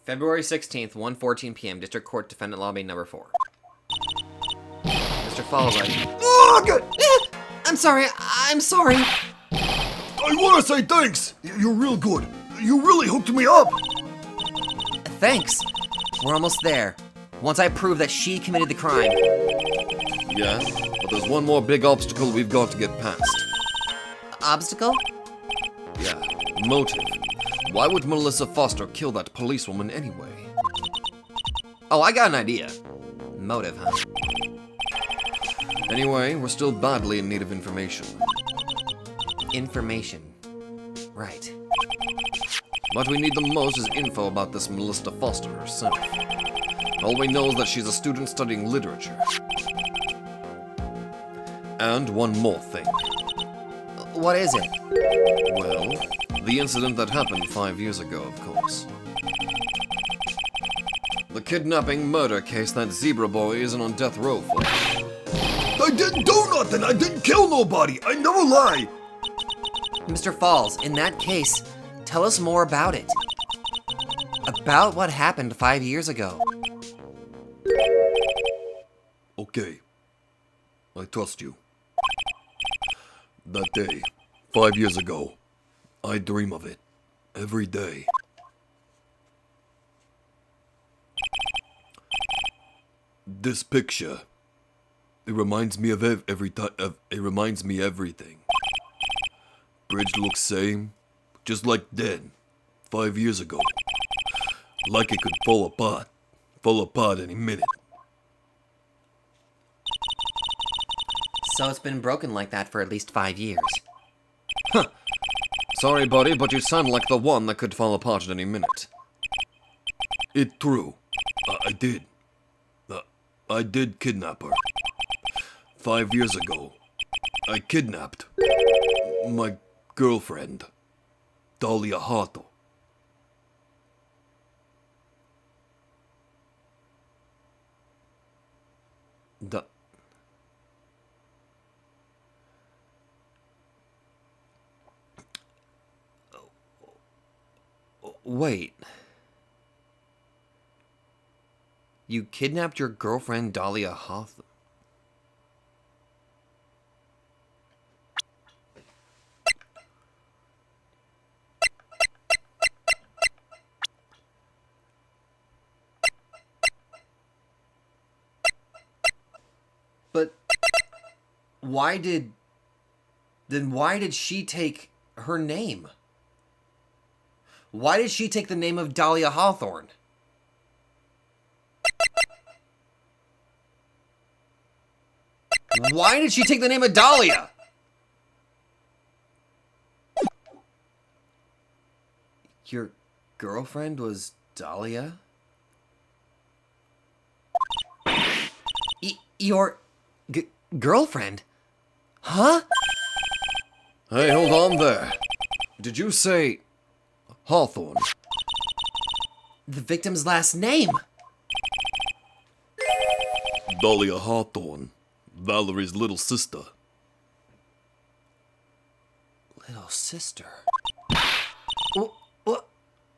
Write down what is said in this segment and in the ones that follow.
February 16th, 1:14 p.m., District Court Defendant Lobby number 4. Mr. Falls, Oh, good! I'm sorry. I want to say thanks. You're real good. You really hooked me up. Thanks. We're almost there. Once I prove that she committed the crime. Yeah, but there's one more big obstacle we've got to get past. Obstacle? Yeah, motive. Why would Melissa Foster kill that policewoman anyway? Oh, I got an idea. Motive, huh? Anyway, we're still badly in need of information. Information. Right. What we need the most is info about this Melissa Foster herself. All we know is that she's a student studying literature. And one more thing. What is it? Well, the incident that happened 5 years ago, of course. The kidnapping murder case that Zebra Boy isn't on death row for. I didn't do nothing. I didn't kill nobody. I never lie. Mr. Falls, in that case, tell us more about it. About what happened 5 years ago. Okay. I trust you. That day, 5 years ago, I dream of it every day. This picture, it reminds me of everything. Bridge looks same, just like then, 5 years ago. Like it could fall apart any minute. So it's been broken like that for at least 5 years. Huh. Sorry, buddy, but you sound like the one that could fall apart at any minute. It's true. I did. I did kidnap her. 5 years ago, I kidnapped my girlfriend, Dahlia Hawthorne. Wait. You kidnapped your girlfriend, Dahlia Hawthorne? But why did she take her name? Why did she take the name of Dahlia Hawthorne? Why did she take the name of Dahlia? Your girlfriend was Dahlia? Your girlfriend? Huh? Hey, hold on there. Did you say Hawthorne? The victim's last name. Dahlia Hawthorne, Valerie's little sister. Little sister?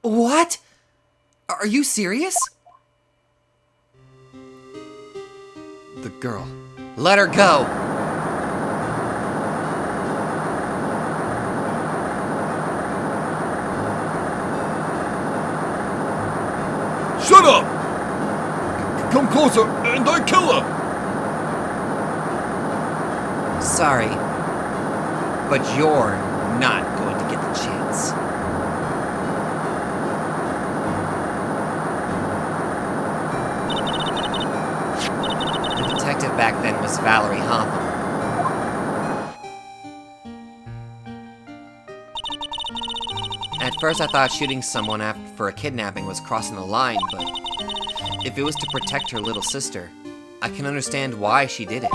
What? Are you serious? The girl. Let her go! Shut up! Come closer and I kill her! Sorry, but you're not going to get the chance. The detective back then was Valerie Hawthorne. At first I thought shooting someone for a kidnapping was crossing the line, but if it was to protect her little sister, I can understand why she did it.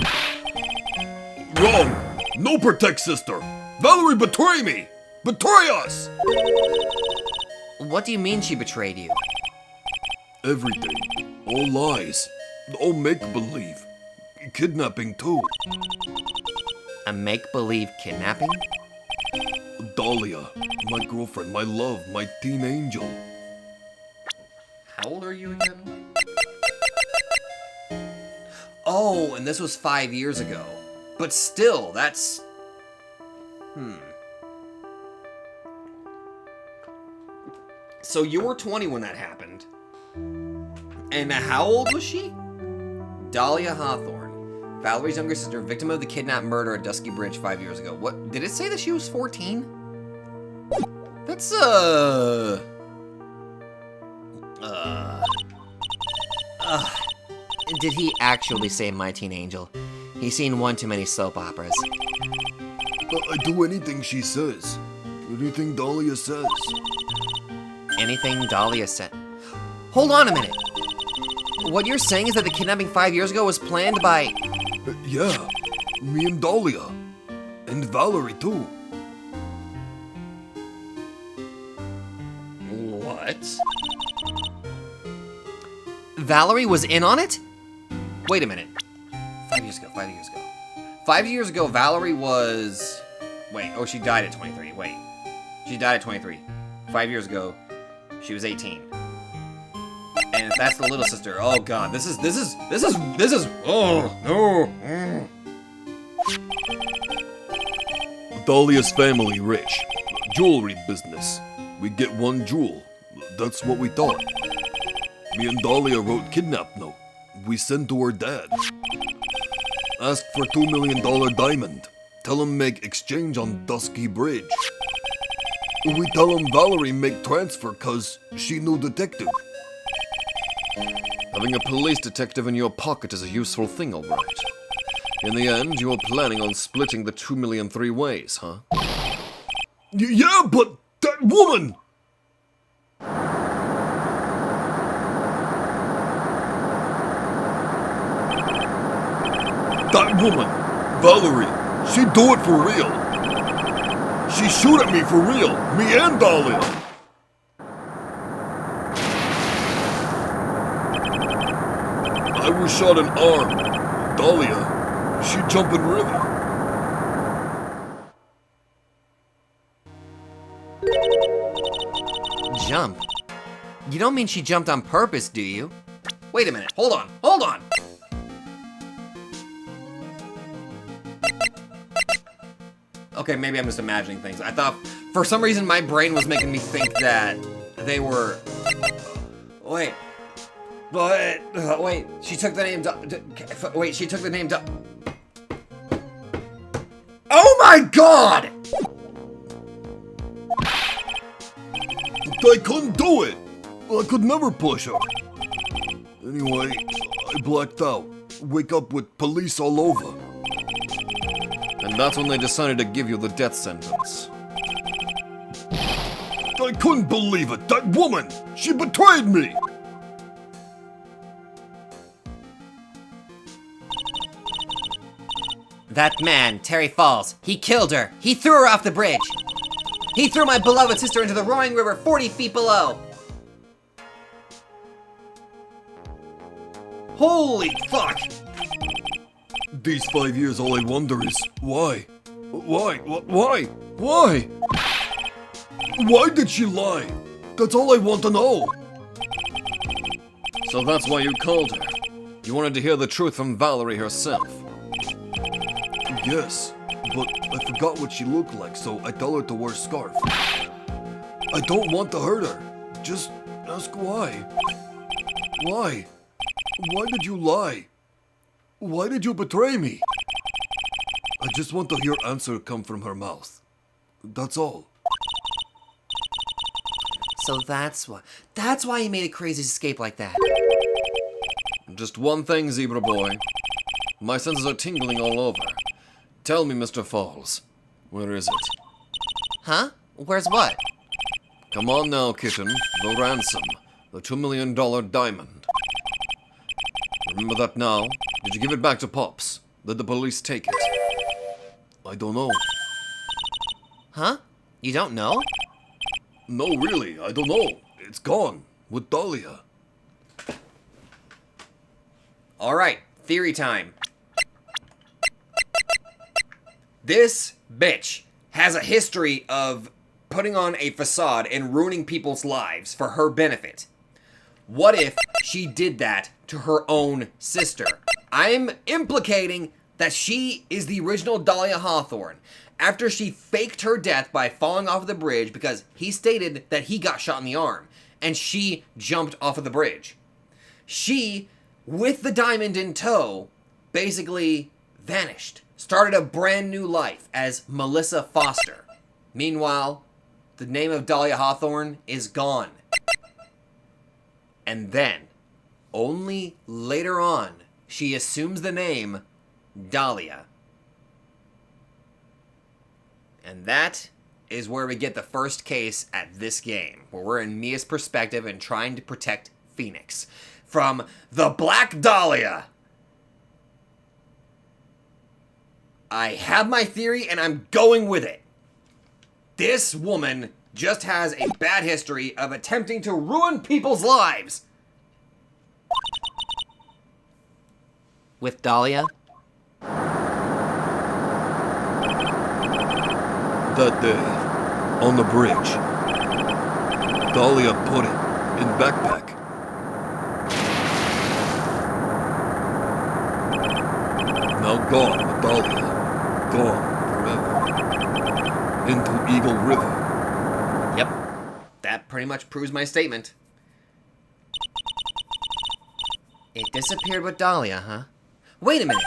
Wrong! No protect sister! Valerie betray me! Betray us! What do you mean she betrayed you? Everything. All lies. All make-believe. Kidnapping too. A make-believe kidnapping? Dahlia, my girlfriend, my love, my teen angel. How old are you again? Oh, and this was 5 years ago. But still, that's... So you were 20 when that happened. And how old was she? Dahlia Hawthorne, Valerie's younger sister, victim of the kidnap murder at Dusky Bridge 5 years ago. What, did it say that she was 14? That's, Did he actually say my teen angel? He's seen one too many soap operas. I do anything she says. Anything Dahlia says. Anything Dahlia said. Hold on a minute. What you're saying is that the kidnapping 5 years ago was planned by... Yeah, me and Dahlia. And Valerie, too. What? Valerie was in on it? Wait a minute. 5 years ago, 5 years ago. 5 years ago, Valerie was... Wait, oh, she died at 23. Wait. She died at 23. 5 years ago, she was 18. And if that's the little sister, oh god, this is, oh, no. Dahlia's family rich. Jewelry business. We get one jewel. That's what we thought. Me and Dahlia wrote kidnap note. We sent to her dad. Asked for $2 million diamond. Tell him make exchange on Dusky Bridge. We tell him Valerie make transfer cause she knew detective. Having a police detective in your pocket is a useful thing, all right. In the end, you are planning on splitting the 2 million 3 ways, huh? Yeah, but that woman! That woman, Valerie, she do it for real. She shoot at me for real, me and Dahlia. I was shot an arm. Dahlia, she jump in river. Jump? You don't mean she jumped on purpose, do you? Wait a minute, hold on, hold on! Okay, maybe I'm just imagining things. I thought, for some reason, my brain was making me think that they were... Wait. Wait, she took the name... Wait, she took the name... Oh my god! I couldn't do it. I could never push her. Anyway, I blacked out. Wake up with police all over. And that's when they decided to give you the death sentence. I couldn't believe it. That woman! She betrayed me! That man, Terry Falls, he killed her. He threw her off the bridge. He threw my beloved sister into the roaring river 40 feet below. Holy fuck! These 5 years, all I wonder is, why? Why? Why? Why? Why did she lie? That's all I want to know. So that's why you called her. You wanted to hear the truth from Valerie herself. Yes, but I forgot what she looked like, so I tell her to wear a scarf. I don't want to hurt her. Just ask why. Why? Why did you lie? Why did you betray me? I just want to hear answer come from her mouth. That's all. So that's why he made a crazy escape like that. Just one thing, zebra boy. My senses are tingling all over. Tell me, Mr. Falls, where is it? Huh? Where's what? Come on now, kitten. The ransom. The $2 million diamond. Remember that now? Did you give it back to Pops? Did the police take it? I don't know. Huh? You don't know? No, really, I don't know. It's gone. With Dahlia. Alright, theory time. This bitch has a history of putting on a facade and ruining people's lives for her benefit. What if she did that to her own sister? I'm implicating that she is the original Dahlia Hawthorne. After she faked her death by falling off of the bridge because he stated that he got shot in the arm, and she jumped off of the bridge. She, with the diamond in tow, basically vanished. Started a brand new life as Melissa Foster. Meanwhile, the name of Dahlia Hawthorne is gone. And then, only later on, she assumes the name Dahlia. And that is where we get the first case at this game, where we're in Mia's perspective and trying to protect Phoenix from the Black Dahlia. I have my theory and I'm going with it. This woman just has a bad history of attempting to ruin people's lives. With Dahlia? That day, on the bridge, Dahlia put it in backpack. Now gone with Dahlia, gone forever, into Eagle River. Yep, that pretty much proves my statement. It disappeared with Dahlia, huh? Wait a minute.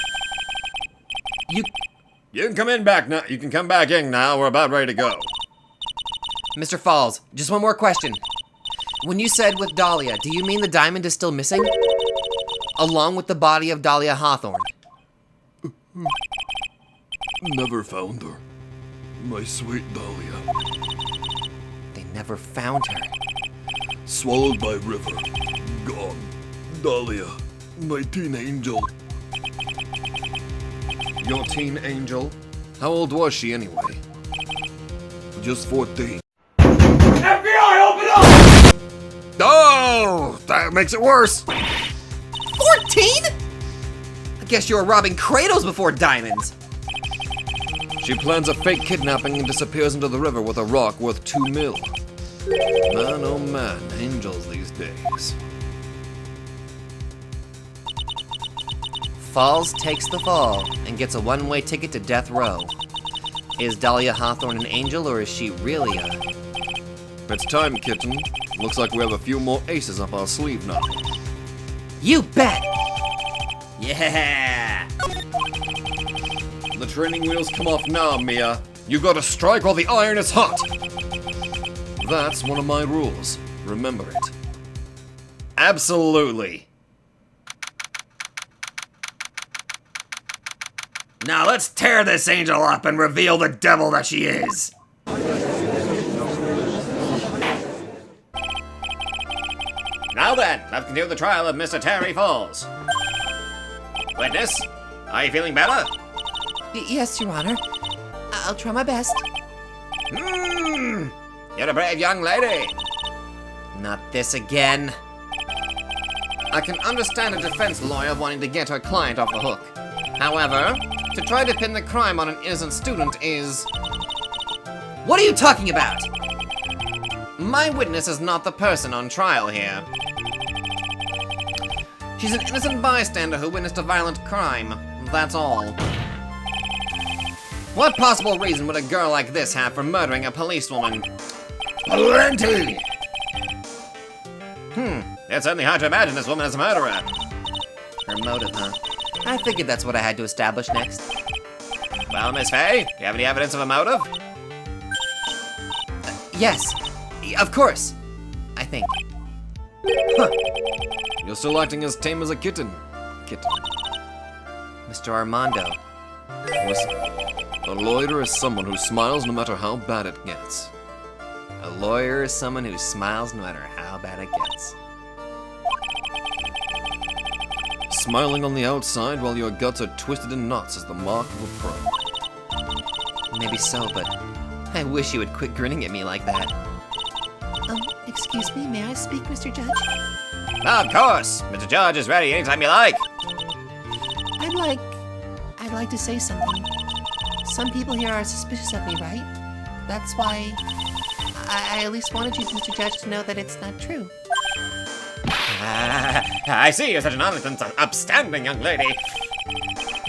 You can come in back now. You can come back in now. We're about ready to go. Mr. Falls, just one more question. When you said with Dahlia, do you mean the diamond is still missing? Along with the body of Dahlia Hawthorne? Never found her. My sweet Dahlia. They never found her. Swallowed by river. Gone. Dahlia, my teen angel. Your teen angel? How old was she anyway? Just 14. FBI, open up! Oh, that makes it worse. 14? I guess you were robbing cradles before diamonds. She plans a fake kidnapping and disappears into the river with a rock worth $2 million. Man, oh man, angels these days. Falls takes the fall and gets a one-way ticket to death row. Is Dahlia Hawthorne an angel, or is she really a... It's time, kitten. Looks like we have a few more aces up our sleeve now. You bet! Yeah! The training wheels come off now, Mia. You gotta strike while the iron is hot. That's one of my rules. Remember it. Absolutely. Now let's tear this angel up and reveal the devil that she is. Now then, let's continue the trial of Mr. Terry Falls. Witness, are you feeling better? Yes, Your Honor. I'll try my best. You're a brave young lady. Not this again. I can understand a defense lawyer wanting to get her client off the hook. However, to try to pin the crime on an innocent student is... What are you talking about? My witness is not the person on trial here. She's an innocent bystander who witnessed a violent crime. That's all. What possible reason would a girl like this have for murdering a policewoman? Plenty! It's certainly hard to imagine this woman as a murderer. Her motive, huh? I figured that's what I had to establish next. Well, Miss Faye, do you have any evidence of a motive? Yes, of course. I think. Huh. You're still acting as tame as a kitten. Kitten. Mr. Armando. Listen, a lawyer is someone who smiles no matter how bad it gets. A lawyer is someone who smiles no matter how bad it gets. Smiling on the outside while your guts are twisted in knots is the mark of a pro. Maybe so, but I wish you would quit grinning at me like that. Excuse me, may I speak, Mr. Judge? Of course! Mr. Judge is ready anytime you like. I'd like to say something. Some people here are suspicious of me, right? That's why I at least wanted you, Mr. Judge, to know that it's not true. I see you're such an honest and upstanding young lady.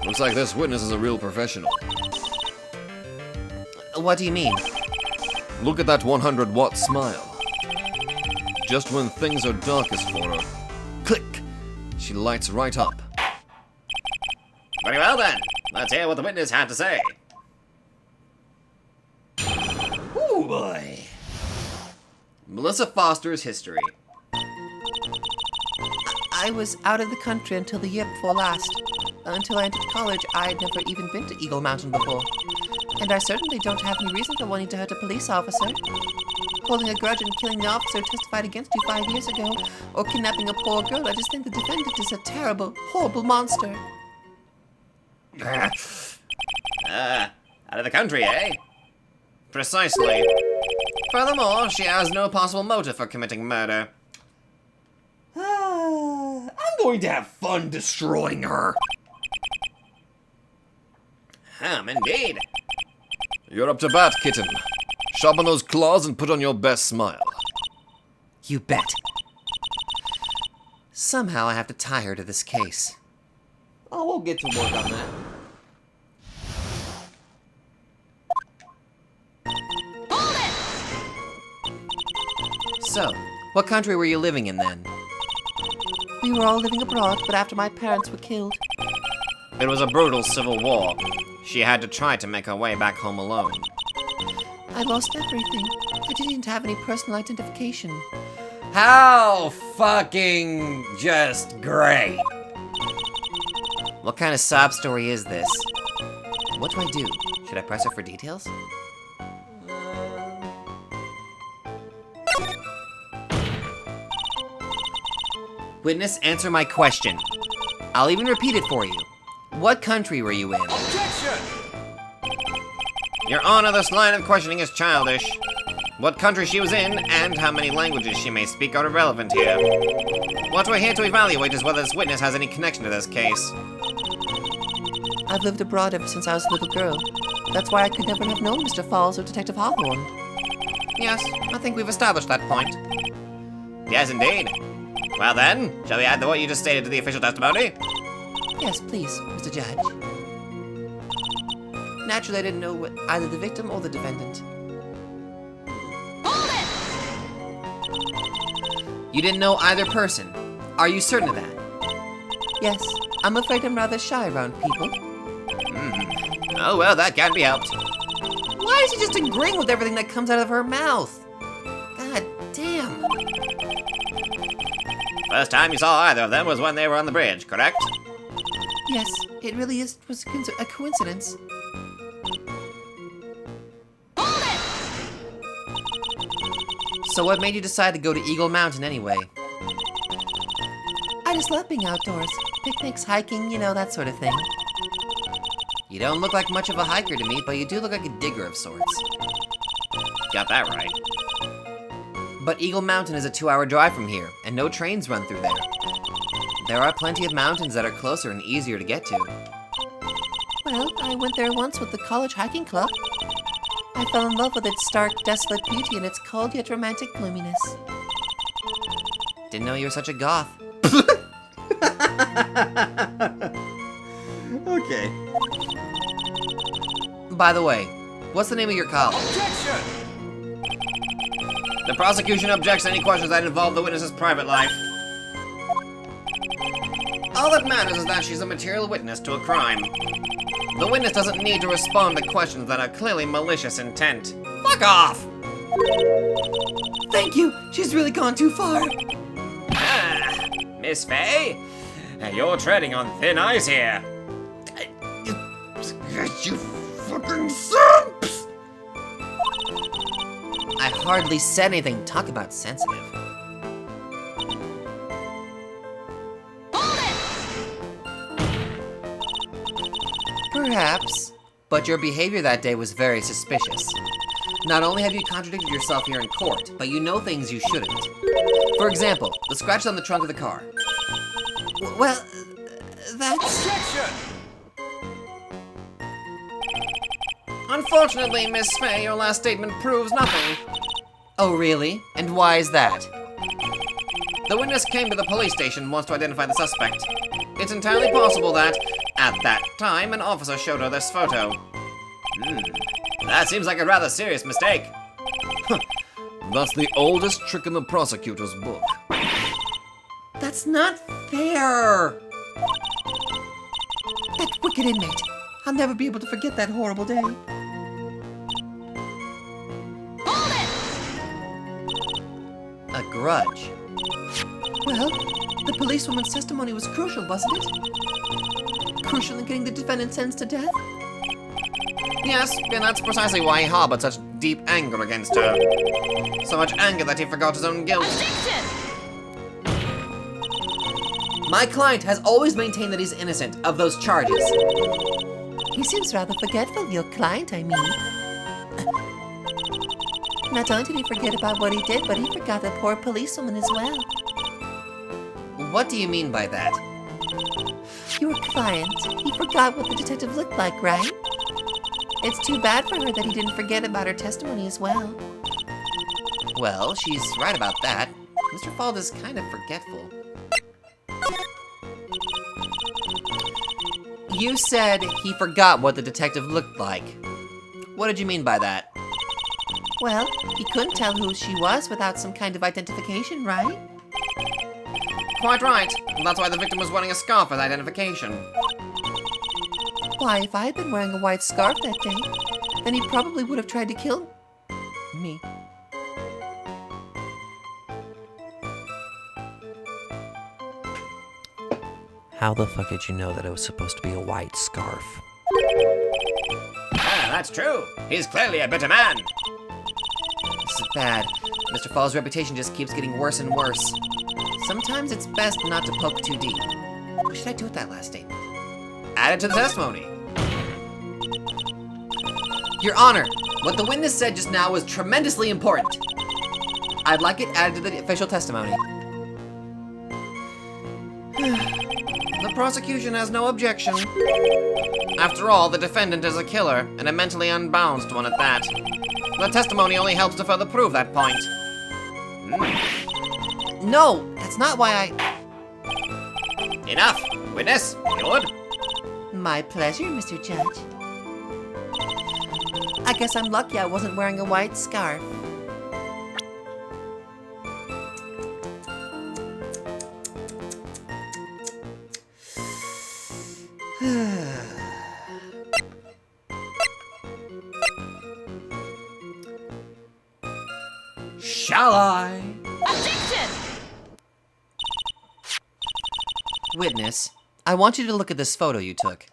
Looks like this witness is a real professional. What do you mean? Look at that 100-watt smile. Just when things are darkest for her, click, she lights right up. Very well then. Let's hear what the witness had to say. Oh boy. Melissa Foster's history. I was out of the country until the year before last. Until I entered college, I had never even been to Eagle Mountain before. And I certainly don't have any reason for wanting to hurt a police officer. Holding a grudge and killing the officer who testified against you 5 years ago, or kidnapping a poor girl, I just think the defendant is a terrible, horrible monster. Out of the country, eh? Precisely. Furthermore, she has no possible motive for committing murder. I'm going to have fun destroying her. Indeed. You're up to bat, kitten. Sharpen those claws and put on your best smile. You bet. Somehow I have to tie her to this case. Oh, we'll get to work on that. So, what country were you living in then? We were all living abroad, but after my parents were killed. It was a brutal civil war. She had to try to make her way back home alone. I lost everything. I didn't have any personal identification. How fucking just great. What kind of sob story is this? What do I do? Should I press her for details? Witness, answer my question. I'll even repeat it for you. What country were you in? Your Honor, this line of questioning is childish. What country she was in, and how many languages she may speak are irrelevant here. What we're here to evaluate is whether this witness has any connection to this case. I've lived abroad ever since I was a little girl. That's why I could never have known Mr. Falls or Detective Hawthorne. Yes, I think we've established that point. Yes, indeed. Well then, shall we add what you just stated to the official testimony? Yes, please, Mr. Judge. Naturally, I didn't know either the victim or the defendant. You didn't know either person. Are you certain of that? Yes, I'm afraid I'm rather shy around people. Oh well, that can't be helped. Why is she just agreeing with everything that comes out of her mouth? God damn. First time you saw either of them was when they were on the bridge, correct? Yes, it really was a coincidence. So what made you decide to go to Eagle Mountain anyway? I just love being outdoors. Picnics, hiking, you know, that sort of thing. You don't look like much of a hiker to me, but you do look like a digger of sorts. Got that right. But Eagle Mountain is a 2-hour drive from here, and no trains run through there. There are plenty of mountains that are closer and easier to get to. Well, I went there once with the college hiking club. I fell in love with its stark, desolate beauty and its cold yet romantic gloominess. Didn't know you were such a goth. Okay. By the way, what's the name of your college? Objection! The prosecution objects to any questions that involve the witness's private life. All that matters is that she's a material witness to a crime. The witness doesn't need to respond to questions that are clearly malicious intent. Fuck off! Thank you! She's really gone too far! Ah, Miss Faye? You're treading on thin ice here. You fucking simps! I hardly said anything. Talk about sensitive. Perhaps, but your behavior that day was very suspicious. Not only have you contradicted yourself here in court, but you know things you shouldn't. For example, the scratches on the trunk of the car. Well, that's... Objection! Unfortunately, Miss Faye, your last statement proves nothing. Oh, really? And why is that? The witness came to the police station and wants to identify the suspect. It's entirely possible that, at that time, an officer showed her this photo. That seems like a rather serious mistake. That's the oldest trick in the prosecutor's book. That's not fair! That wicked inmate. I'll never be able to forget that horrible day. A grudge. Well, the policewoman's testimony was crucial, wasn't it? Crucial in getting the defendant sentenced to death? Yes, and that's precisely why he harbored such deep anger against her. So much anger that he forgot his own guilt. My client has always maintained that he's innocent of those charges. He seems rather forgetful, your client, I mean. Not only did he forget about what he did, but he forgot the poor policewoman as well. What do you mean by that? Your client, he forgot what the detective looked like, right? It's too bad for her that he didn't forget about her testimony as well. Well, she's right about that. Mr. Fald is kind of forgetful. You said he forgot what the detective looked like. What did you mean by that? Well, he couldn't tell who she was without some kind of identification, right? Quite right. That's why the victim was wearing a scarf as identification. Why, if I had been wearing a white scarf that day, then he probably would have tried to kill me. How the fuck did you know that it was supposed to be a white scarf? Ah, that's true. He's clearly a bitter man. This is bad. Mr. Fald's reputation just keeps getting worse and worse. Sometimes it's best not to poke too deep. What should I do with that last statement? Add it to the testimony. Your Honor, what the witness said just now was tremendously important. I'd like it added to the official testimony. The prosecution has no objection. After all, the defendant is a killer, and a mentally unbalanced one at that. The testimony only helps to further prove that point. No, that's not why I... Enough! Witness, good? My pleasure, Mr. Judge. I guess I'm lucky I wasn't wearing a white scarf. Shall I? Witness, I want you to look at this photo you took.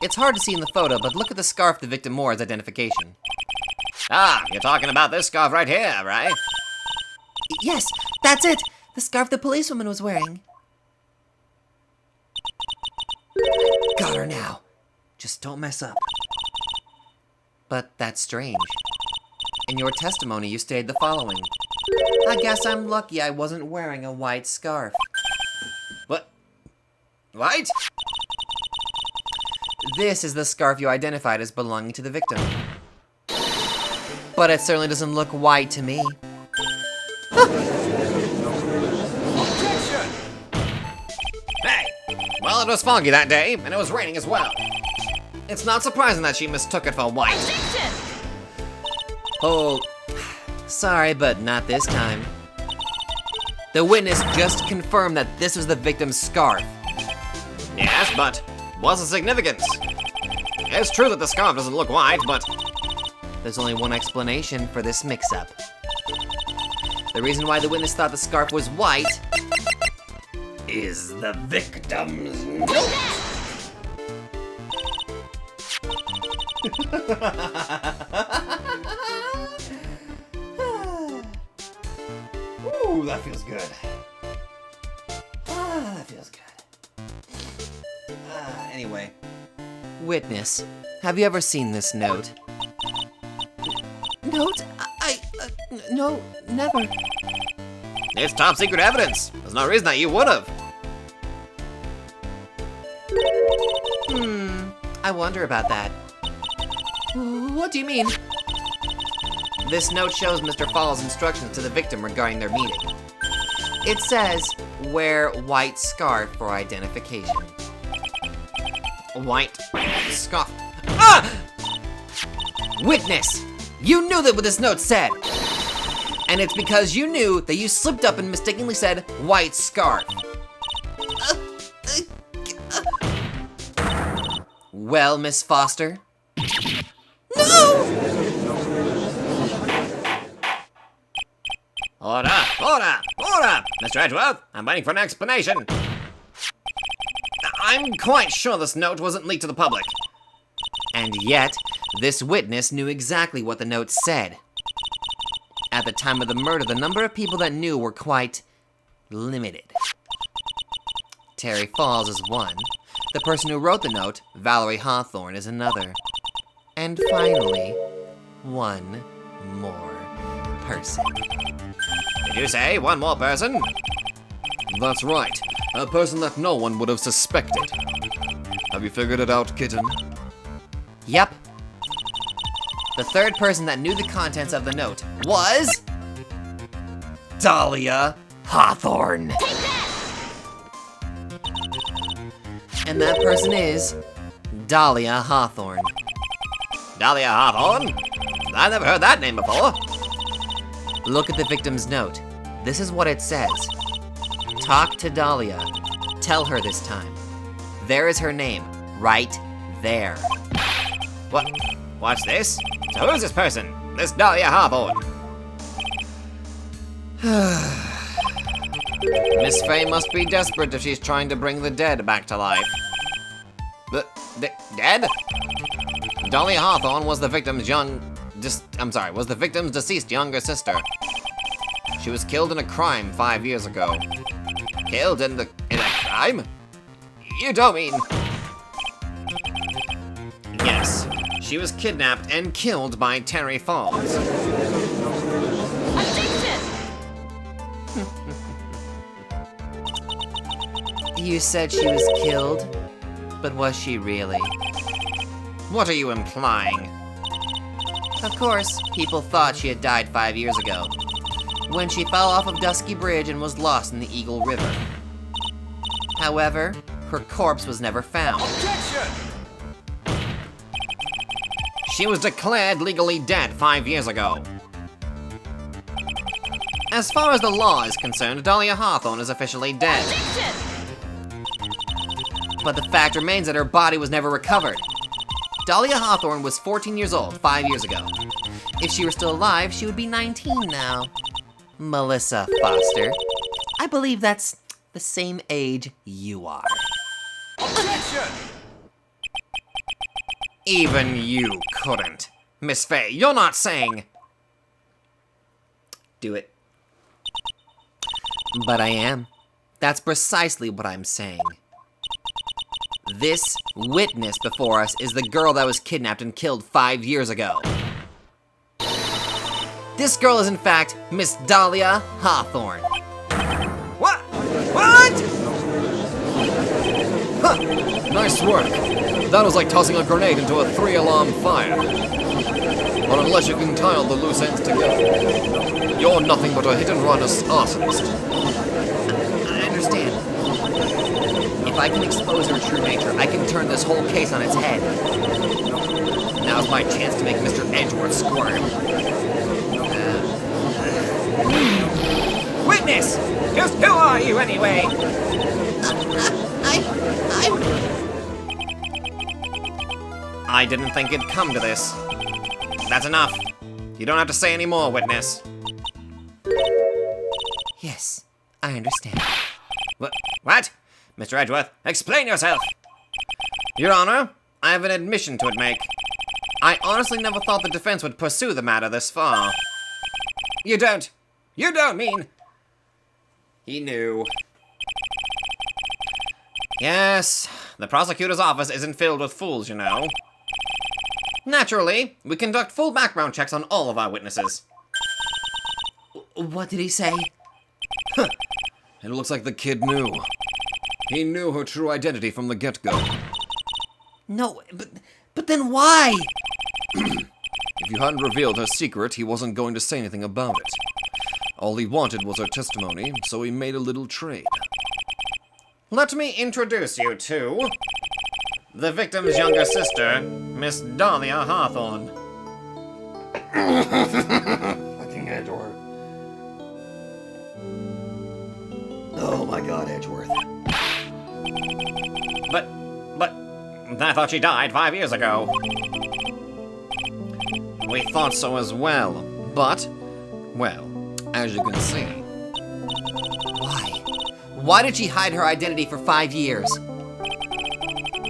It's hard to see in the photo, but look at the scarf the victim wore as identification. Ah, you're talking about this scarf right here, right? Yes, that's it! The scarf the policewoman was wearing. Got her now. Just don't mess up. But that's strange. In your testimony, you stated the following. I guess I'm lucky I wasn't wearing a white scarf. What? White? This is the scarf you identified as belonging to the victim. But it certainly doesn't look white to me. Hey! Well, it was foggy that day, and it was raining as well. It's not surprising that she mistook it for white. Oh, sorry, but not this time. The witness just confirmed that this was the victim's scarf. Yes, but what's the significance? It's true that the scarf doesn't look white, but... There's only one explanation for this mix-up. The reason why the witness thought the scarf was white is the victim's note. Ooh, that feels good. That feels good. Anyway. Witness, have you ever seen this note? Note? No, never. It's top secret evidence. There's no reason that you would have. I wonder about that. What do you mean? This note shows Mr. Fall's instructions to the victim regarding their meeting. It says, wear white scarf for identification. White scarf. Ah! Witness! You knew that what this note said! And it's because you knew that you slipped up and mistakenly said white scarf. Well, Miss Foster? No! Order! Mr. Edgeworth, I'm waiting for an explanation. I'm quite sure this note wasn't leaked to the public. And yet, this witness knew exactly what the note said. At the time of the murder, the number of people that knew were quite limited. Terry Falls is one. The person who wrote the note, Valerie Hawthorne, is another. And finally, one more person. Did you say one more person? That's right. A person that no one would have suspected. Have you figured it out, kitten? Yep. The third person that knew the contents of the note was... Dahlia Hawthorne. And that person is... Dahlia Hawthorne. Dahlia Hawthorne? I've never heard that name before. Look at the victim's note. This is what it says. Talk to Dahlia. Tell her this time. There is her name, right there. What's this? So who's this person? This Dahlia Hawthorne? Miss Fay must be desperate if she's trying to bring the dead back to life. Dead? Dahlia Hawthorne was the victim's deceased younger sister. She was killed in a crime 5 years ago. Killed in a crime? You don't mean... Yes, she was kidnapped and killed by Terry Falls. You said she was killed, but was she really? What are you implying? Of course, people thought she had died 5 years ago, when she fell off of Dusky Bridge and was lost in the Eagle River. However, her corpse was never found. Objection! She was declared legally dead 5 years ago. As far as the law is concerned, Dahlia Hawthorne is officially dead. But the fact remains that her body was never recovered. Dahlia Hawthorne was 14 years old 5 years ago. If she were still alive, she would be 19 now. Melissa Foster, I believe that's the same age you are. Objection! Even you couldn't. Miss Fay, you're not saying... Do it. But I am. That's precisely what I'm saying. This witness before us is the girl that was kidnapped and killed 5 years ago. This girl is in fact Miss Dahlia Hawthorne. What? What? Ha! Nice work. That was like tossing a grenade into a 3-alarm fire. But unless you can tie all the loose ends together, you're nothing but a hit-and-run arsonist. I understand. If I can expose her true nature, I can turn this whole case on its head. Now's my chance to make Mr. Edgeworth squirm. Witness! Just who are you anyway? I didn't think it'd come to this. That's enough. You don't have to say any more, witness. Yes, I understand. What? Mr. Edgeworth, explain yourself! Your Honor, I have an admission to make. I honestly never thought the defense would pursue the matter this far. You don't mean... He knew. Yes, the prosecutor's office isn't filled with fools, you know. Naturally, we conduct full background checks on all of our witnesses. What did he say? It looks like the kid knew. He knew her true identity from the get-go. No, but then why? If you hadn't revealed her secret, he wasn't going to say anything about it. All he wanted was her testimony, so he made a little trade. Let me introduce you to the victim's younger sister, Miss Dahlia Hawthorne. Fucking Edgeworth. Oh my god, Edgeworth. But I thought she died 5 years ago. We thought so as well, but, well, as you can see. Why? Why did she hide her identity for 5 years?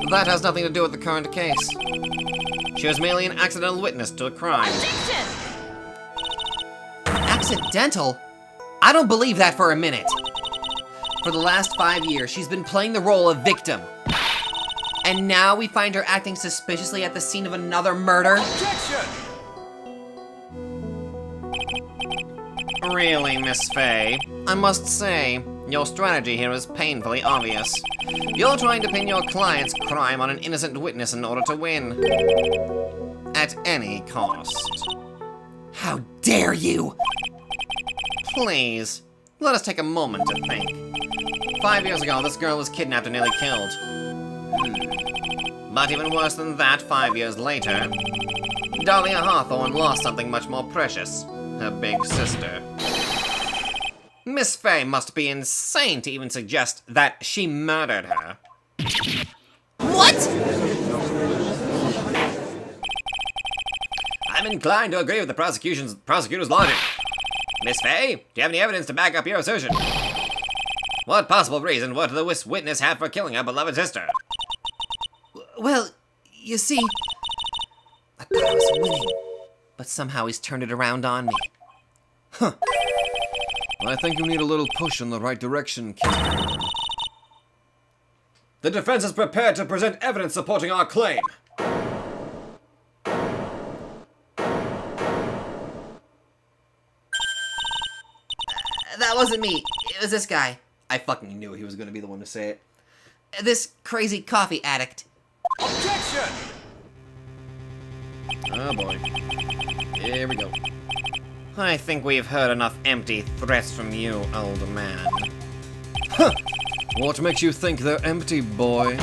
That has nothing to do with the current case. She was merely an accidental witness to a crime. Accidental? I don't believe that for a minute. For the last 5 years, she's been playing the role of victim. And now we find her acting suspiciously at the scene of another murder? Really, Miss Faye, I must say, your strategy here is painfully obvious. You're trying to pin your client's crime on an innocent witness in order to win. At any cost. How dare you! Please, let us take a moment to think. 5 years ago, this girl was kidnapped and nearly killed. But even worse than that, 5 years later, Dahlia Hawthorne lost something much more precious. Her big sister. Miss Faye must be insane to even suggest that she murdered her. What? I'm inclined to agree with the prosecutor's logic. Miss Faye, do you have any evidence to back up your assertion? What possible reason would the witness have for killing her beloved sister? Well, you see, I thought I was winning, but somehow he's turned it around on me. Huh. I think you need a little push in the right direction, kid. The defense is prepared to present evidence supporting our claim. That wasn't me. It was this guy. I fucking knew he was going to be the one to say it. This crazy coffee addict. Objection! Oh boy. Here we go. I think we've heard enough empty threats from you, old man. Huh! What makes you think they're empty, boy?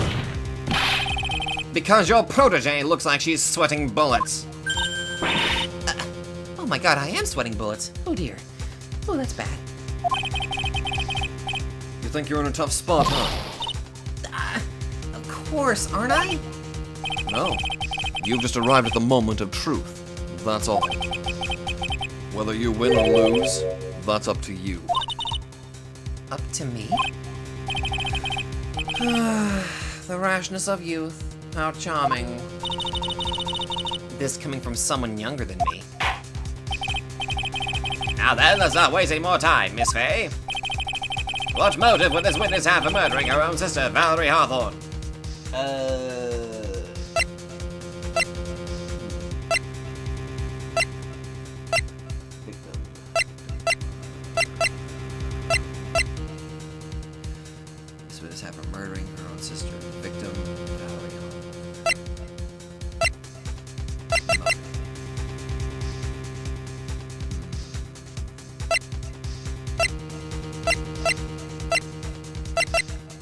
Because your protege looks like she's sweating bullets. Oh my god, I am sweating bullets. Oh dear. Oh, that's bad. You think you're in a tough spot, huh? Of course, aren't I? No. You've just arrived at the moment of truth. That's all. Whether you win or lose, that's up to you. Up to me? The rashness of youth. How charming. This coming from someone younger than me. Now then, let's not waste any more time, Miss Faye. What motive would this witness have for murdering her own sister, Valerie Hawthorne? This witness have for murdering her own sister, victim, Valerie Hawthorne.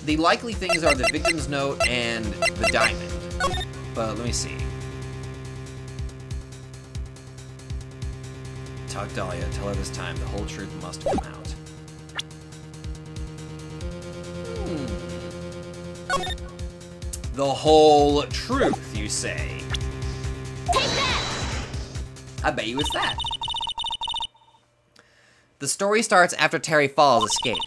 The likely things are the victim's note and the diamond. But let me see. Talk Dahlia, tell her this time the whole truth must come out. The whole truth, you say? Take that! I bet you it's that. The story starts after Terry Falls escaped.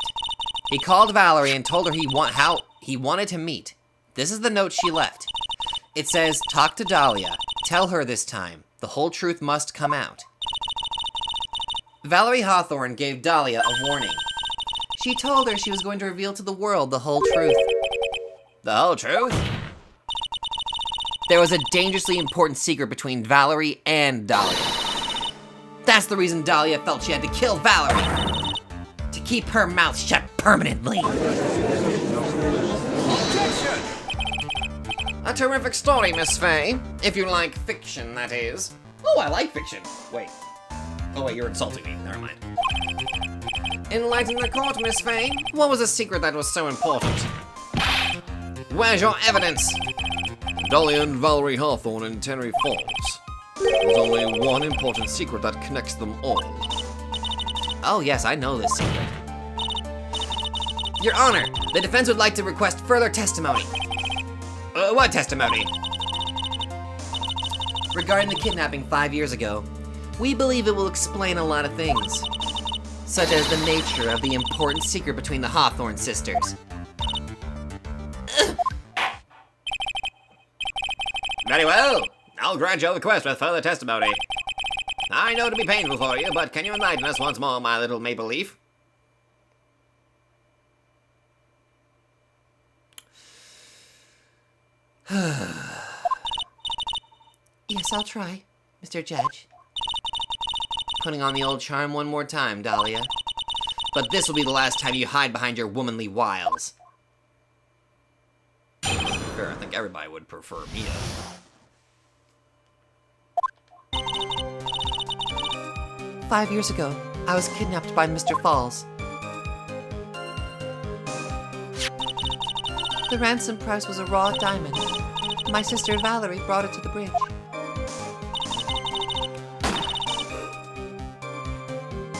He called Valerie and told her how he wanted to meet. This is the note she left. It says, talk to Dahlia. Tell her this time. The whole truth must come out. Valerie Hawthorne gave Dahlia a warning. She told her she was going to reveal to the world the whole truth. The whole truth? There was a dangerously important secret between Valerie and Dahlia. That's the reason Dahlia felt she had to kill Valerie. To keep her mouth shut permanently. A terrific story, Miss Faye. If you like fiction, that is. Oh, I like fiction. Wait. Oh wait, you're insulting me. Never mind. Enlighten the court, Miss Faye. What was the secret that was so important? Where's your evidence? Dahlia and Valerie Hawthorne in Tenry Falls. There's only one important secret that connects them all. Oh yes, I know this secret. Your Honor, the defense would like to request further testimony. What testimony? Regarding the kidnapping 5 years ago, we believe it will explain a lot of things, such as the nature of the important secret between the Hawthorne sisters. Very well. I'll grant your request with further testimony. I know to be painful for you, but can you enlighten us once more, my little maple leaf? Yes, I'll try, Mr. Judge. Putting on the old charm one more time, Dahlia. But this will be the last time you hide behind your womanly wiles. Fair, I think everybody would prefer Mia. "5 years ago, I was kidnapped by Mr. Falls. The ransom price was a raw diamond. My sister Valerie brought it to the bridge.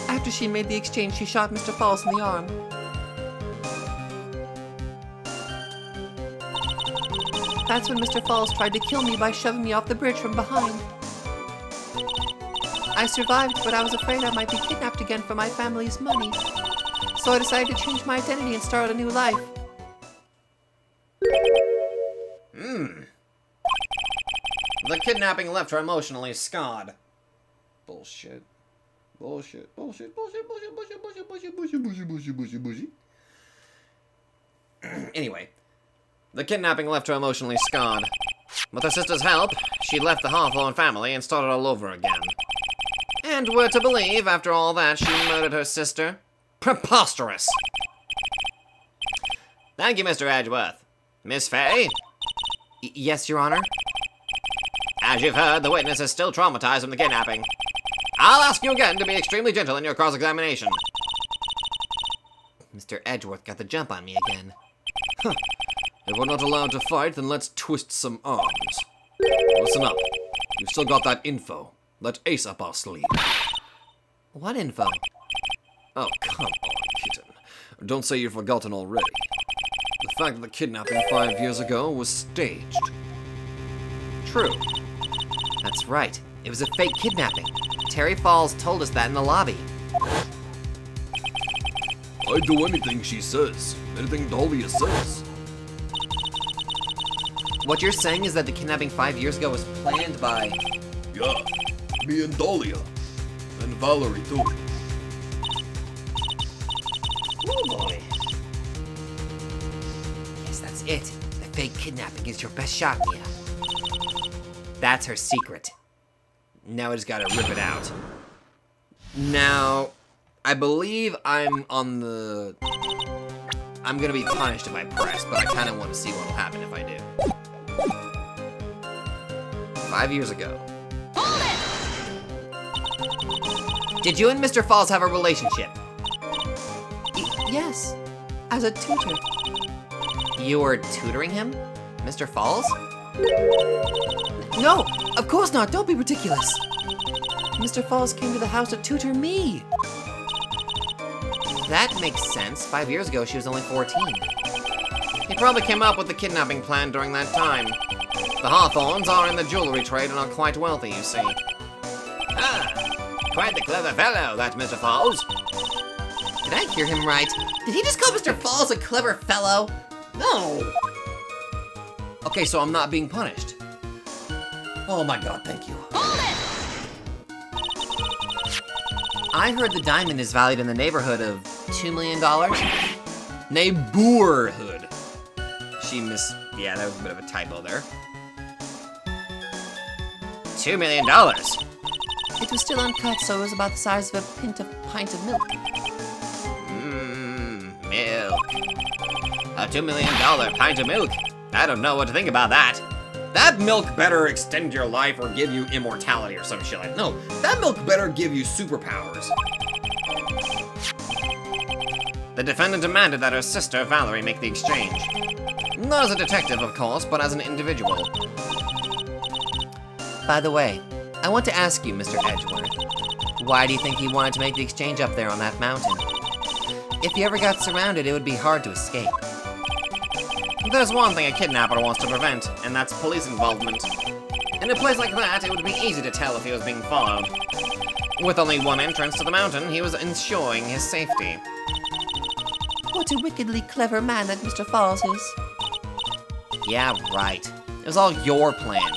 After she made the exchange, she shot Mr. Falls in the arm. That's when Mr. Falls tried to kill me by shoving me off the bridge from behind. I survived, but I was afraid I might be kidnapped again for my family's money. So I decided to change my identity and start a new life." The kidnapping left her emotionally scarred. Bullshit. Bullshit. Bullshit. Bullshit. Bullshit. Bullshit. Bullshit. Bullshit. Bullshit. Bullshit. Bullshit. Bullshit. Bullshit. Anyway, the kidnapping left her emotionally scarred. With her sister's help, she left the Hawthorne family and started all over again. And we're to believe, after all that, she murdered her sister? Preposterous! Thank you, Mr. Edgeworth. Miss Faye? Yes, Your Honor? As you've heard, the witness is still traumatized from the kidnapping. I'll ask you again to be extremely gentle in your cross-examination. Mr. Edgeworth got the jump on me again. If we're not allowed to fight, then let's twist some arms. Listen up. We've still got that info. That ace up our sleeve. What info? Oh, come on, kitten. Don't say you've forgotten already. The fact that the kidnapping 5 years ago was staged. True. That's right. It was a fake kidnapping. Terry Falls told us that in the lobby. I'd do anything she says. Anything Dahlia says. What you're saying is that the kidnapping 5 years ago was planned by... Yeah. Me and Dahlia. And Valerie, too. Oh boy. Yes, that's it. The fake kidnapping is your best shot, Mia. That's her secret. Now I just gotta rip it out. Now, I believe I'm on the... I'm gonna be punished if I press, but I kinda want to see what'll happen if I do. 5 years ago. Did you and Mr. Falls have a relationship? Yes, as a tutor. You were tutoring him? Mr. Falls? No, of course not. Don't be ridiculous. Mr. Falls came to the house to tutor me. That makes sense. 5 years ago, she was only 14. He probably came up with the kidnapping plan during that time. The Hawthornes are in the jewelry trade and are quite wealthy, you see. Ah, quite the clever fellow, that Mr. Falls. Did I hear him right? Did he just call Mr. Falls a clever fellow? No! Okay, so I'm not being punished. Oh my god, thank you. I heard the diamond is valued in the neighborhood of $2 million. Neighborhood. Yeah, that was a bit of a typo there. $2 million. It was still uncut, so it was about the size of a pint of milk. Milk. A $2 million pint of milk. I don't know what to think about that. That milk better extend your life or give you immortality or some shit like that. No, that milk better give you superpowers. The defendant demanded that her sister, Valerie, make the exchange. Not as a detective, of course, but as an individual. By the way, I want to ask you, Mr. Edgeworth, why do you think he wanted to make the exchange up there on that mountain? If he ever got surrounded, it would be hard to escape. There's one thing a kidnapper wants to prevent, and that's police involvement. In a place like that, it would be easy to tell if he was being followed. With only one entrance to the mountain, he was ensuring his safety. What a wickedly clever man that Mr. Falls is. Yeah, right. It was all your plan.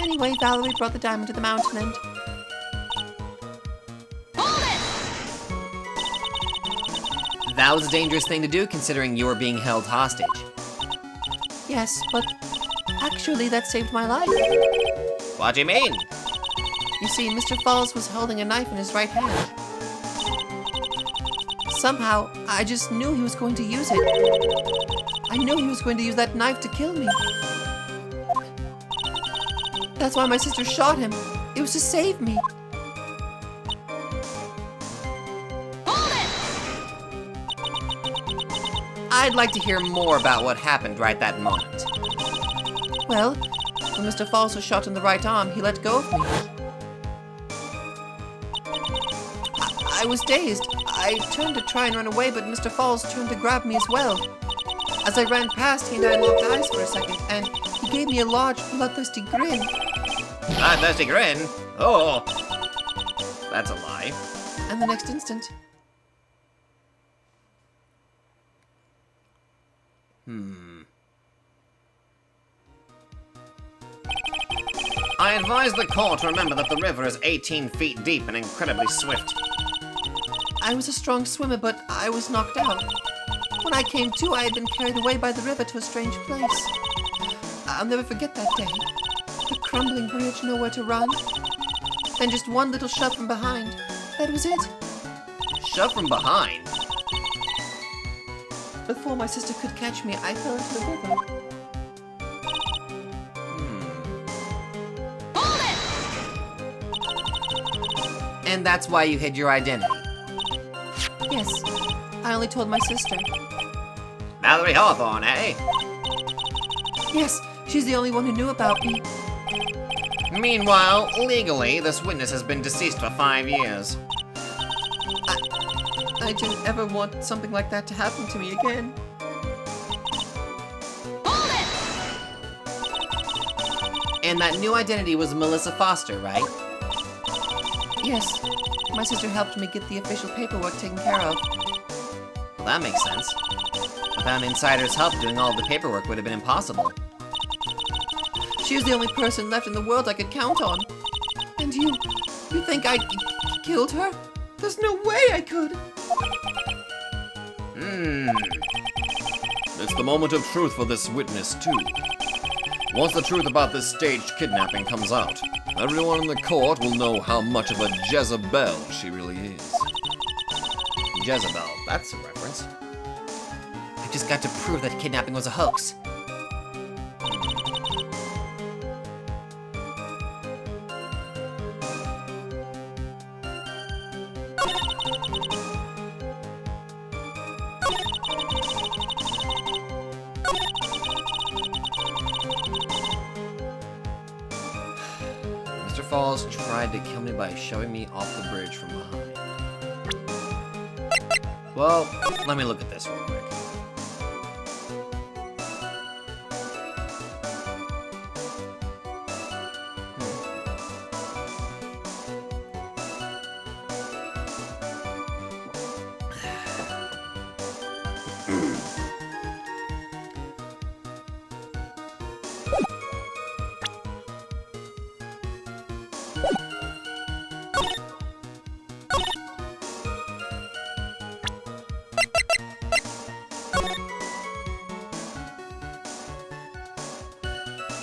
Anyway, Valerie brought the diamond to the mountain and... That was a dangerous thing to do, considering you were being held hostage. Yes, but actually that saved my life. What do you mean? You see, Mr. Falls was holding a knife in his right hand. Somehow, I just knew he was going to use it. I knew he was going to use that knife to kill me. That's why my sister shot him. It was to save me. I'd like to hear more about what happened right that moment. Well, when Mr. Falls was shot in the right arm, he let go of me. I was dazed. I turned to try and run away, but Mr. Falls turned to grab me as well. As I ran past, he and I locked eyes for a second, and he gave me a large, bloodthirsty grin. Bloodthirsty grin? Oh, that's a lie. And the next instant... I advise the court to remember that the river is 18 feet deep and incredibly swift. I was a strong swimmer, but I was knocked out. When I came to, I had been carried away by the river to a strange place. I'll never forget that day. The crumbling bridge, nowhere to run. Then just one little shove from behind. That was it. Shove from behind? Before my sister could catch me, I fell into the river. And that's why you hid your identity? Yes, I only told my sister. Dahlia Hawthorne, eh? Yes, she's the only one who knew about me. Meanwhile, legally, this witness has been deceased for 5 years. I didn't ever want something like that to happen to me again. And that new identity was Melissa Foster, right? Yes, my sister helped me get the official paperwork taken care of. Well, that makes sense. Without an insider's help, doing all the paperwork would have been impossible. She was the only person left in the world I could count on. And you think I killed her? There's no way I could. It's the moment of truth for this witness, too. Once the truth about this staged kidnapping comes out, everyone in the court will know how much of a Jezebel she really is. Jezebel, that's a reference. I just got to prove that kidnapping was a hoax. Mr. Falls tried to kill me by shoving me off the bridge from behind. Well, let me look at this real quick.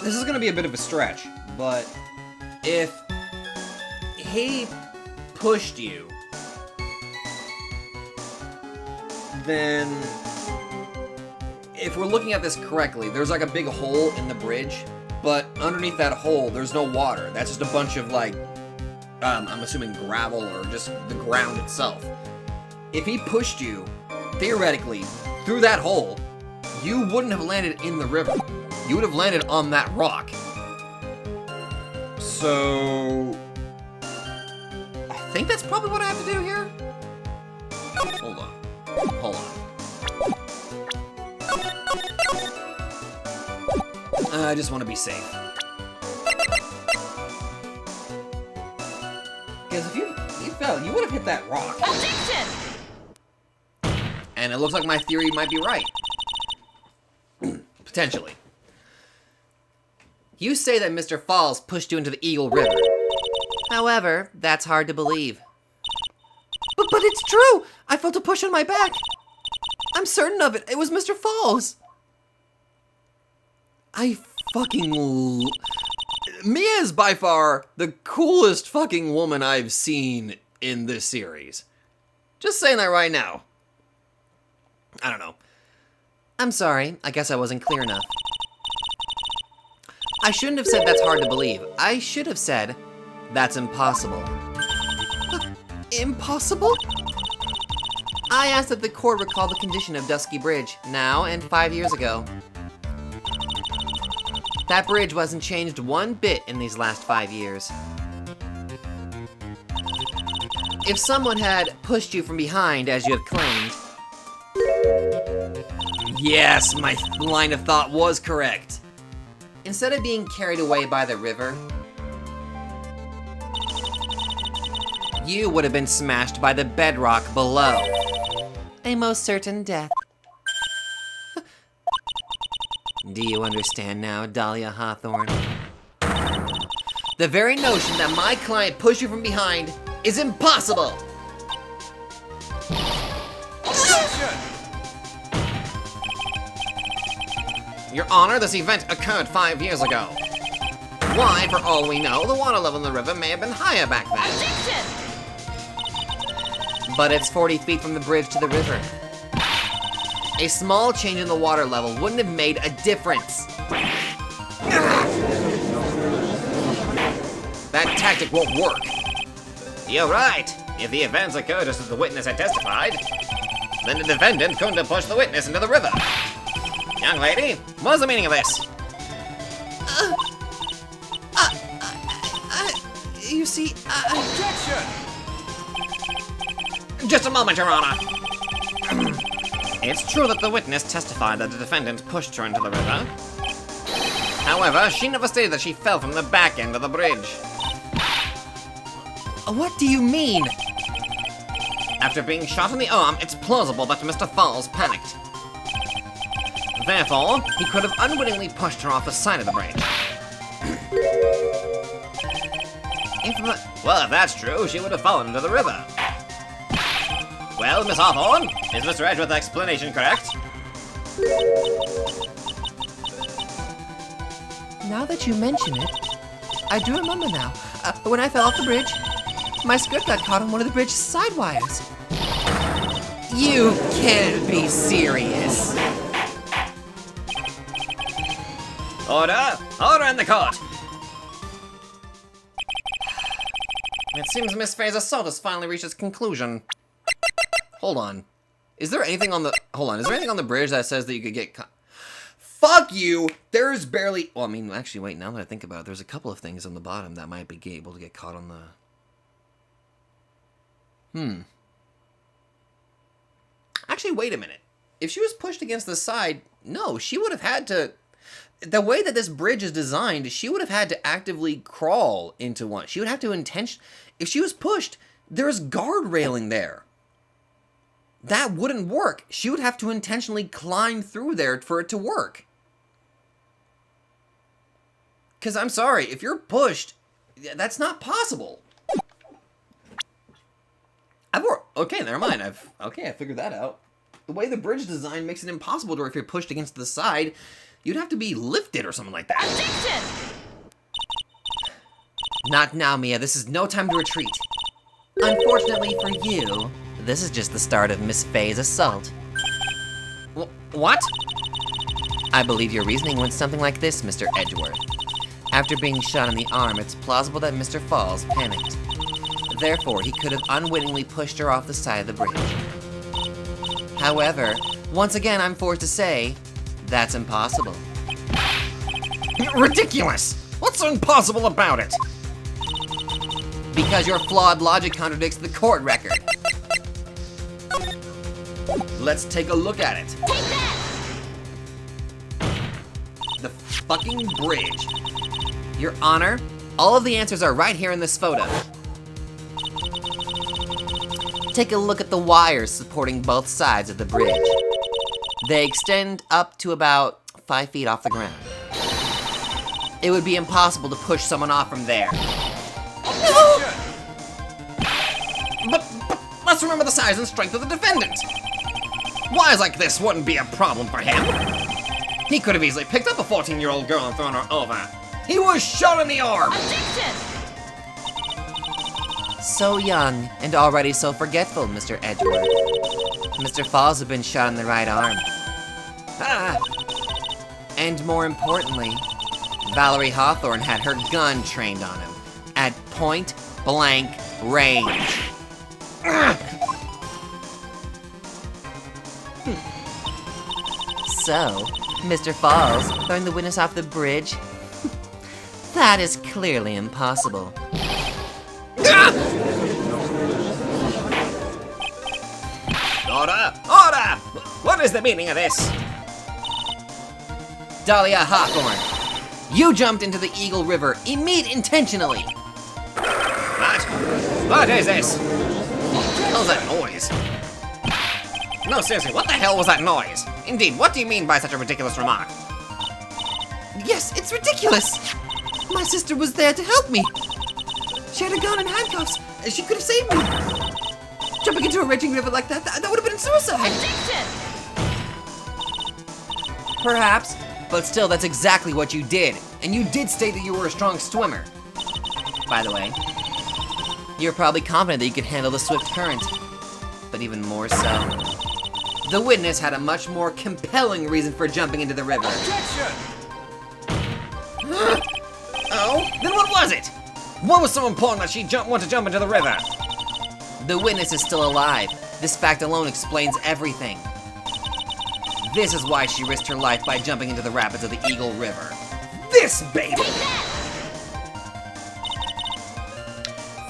This is gonna be a bit of a stretch, but if he pushed you, then if we're looking at this correctly, there's like a big hole in the bridge but underneath that hole, there's no water. That's just a bunch of, like, I'm assuming gravel or just the ground itself. If he pushed you, theoretically, through that hole, you wouldn't have landed in the river. You would have landed on that rock. So... I think that's probably what I have to do here. Hold on. Hold on. I just want to be safe. Because if you fell, you would have hit that rock. Objection! And it looks like my theory might be right. Potentially. You say that Mr. Falls pushed you into the Eagle River. However, that's hard to believe. But it's true! I felt a push on my back. I'm certain of it. It was Mr. Falls. I fucking... Mia is by far the coolest fucking woman I've seen in this series. Just saying that right now. I don't know. I'm sorry. I guess I wasn't clear enough. I shouldn't have said that's hard to believe. I should have said that's impossible. Impossible? I asked if the court recalled the condition of Dusky Bridge, now and 5 years ago. That bridge wasn't changed one bit in these last 5 years. If someone had pushed you from behind, as you have claimed... Yes, my line of thought was correct. Instead of being carried away by the river, you would have been smashed by the bedrock below. A most certain death. Do you understand now, Dahlia Hawthorne? The very notion that my client pushed you from behind is impossible! Your Honor, this event occurred 5 years ago. Why, for all we know, the water level in the river may have been higher back then. Objection! But it's 40 feet from the bridge to the river. A small change in the water level wouldn't have made a difference. That tactic won't work. You're right. If the events occurred just as the witness had testified, then the defendant couldn't have pushed the witness into the river. Young lady, what's the meaning of this? You see, Objection! Just a moment, Your Honor. It's true that the witness testified that the defendant pushed her into the river. However, she never stated that she fell from the back end of the bridge. What do you mean? After being shot in the arm, it's plausible that Mr. Falls panicked. Therefore, he could have unwittingly pushed her off the side of the bridge. Well, if that's true, she would have fallen into the river. Well, Miss Hawthorne, is Mr. Edgeworth's explanation correct? Now that you mention it, I do remember now. When I fell off the bridge, my skirt got caught on one of the bridge's side wires. You can't be serious. Order! Order in the court! It seems Miss Faye's assault has finally reached its conclusion. Hold on. Is there anything on the... Hold on. Is there anything on the bridge that says that you could get... Fuck you! There's barely... Well, I mean, actually, wait. Now that I think about it, there's a couple of things on the bottom that might be able to get caught on the... Actually, wait a minute. If she was pushed against the side, no, she would have had to... The way that this bridge is designed, she would have had to actively crawl into one. She would have to If she was pushed, there's guard railing there. That wouldn't work. She would have to intentionally climb through there for it to work. Because I'm sorry, if you're pushed, that's not possible. Okay, never mind. I figured that out. The way the bridge design makes it impossible to, if you're pushed against the side, you'd have to be lifted or something like that. Objection! Not now, Mia. This is no time to retreat. Unfortunately for you, this is just the start of Miss Faye's assault. What? I believe your reasoning went something like this, Mr. Edgeworth. After being shot in the arm, it's plausible that Mr. Falls panicked. Therefore, he could have unwittingly pushed her off the side of the bridge. However, once again, I'm forced to say, that's impossible. Ridiculous! What's so impossible about it? Because your flawed logic contradicts the court record. Let's take a look at it. Take that! The fucking bridge. Your Honor, all of the answers are right here in this photo. Take a look at the wires supporting both sides of the bridge. They extend up to about 5 feet off the ground. It would be impossible to push someone off from there. But let's remember the size and strength of the defendant. Wires like this wouldn't be a problem for him. He could have easily picked up a 14-year-old girl and thrown her over. He was shot in the arm. Objection! So young and already so forgetful, Mr. Edgeworth. Mr. Falls had been shot in the right arm. Ah, And more importantly, Valerie Hawthorne had her gun trained on him at point blank range. So, Mr. Falls throwing the witness off the bridge? That is clearly impossible. Order! Order! What is the meaning of this? Dahlia Hawthorne, you jumped into the Eagle River intentionally. What? What is this? What the hell is that noise? No, seriously, what the hell was that noise? Indeed, what do you mean by such a ridiculous remark? Yes, it's ridiculous. My sister was there to help me. She had a gun and handcuffs. She could have saved me. Jumping into a raging river like that would have been suicide. Objection! Perhaps, but still, that's exactly what you did. And you did state that you were a strong swimmer. By the way, you're probably confident that you could handle the swift current. But even more so, the witness had a much more compelling reason for jumping into the river. Oh, then what was it? What was so important that she want to jump into the river? The witness is still alive. This fact alone explains everything. This is why she risked her life by jumping into the rapids of the Eagle River. This baby!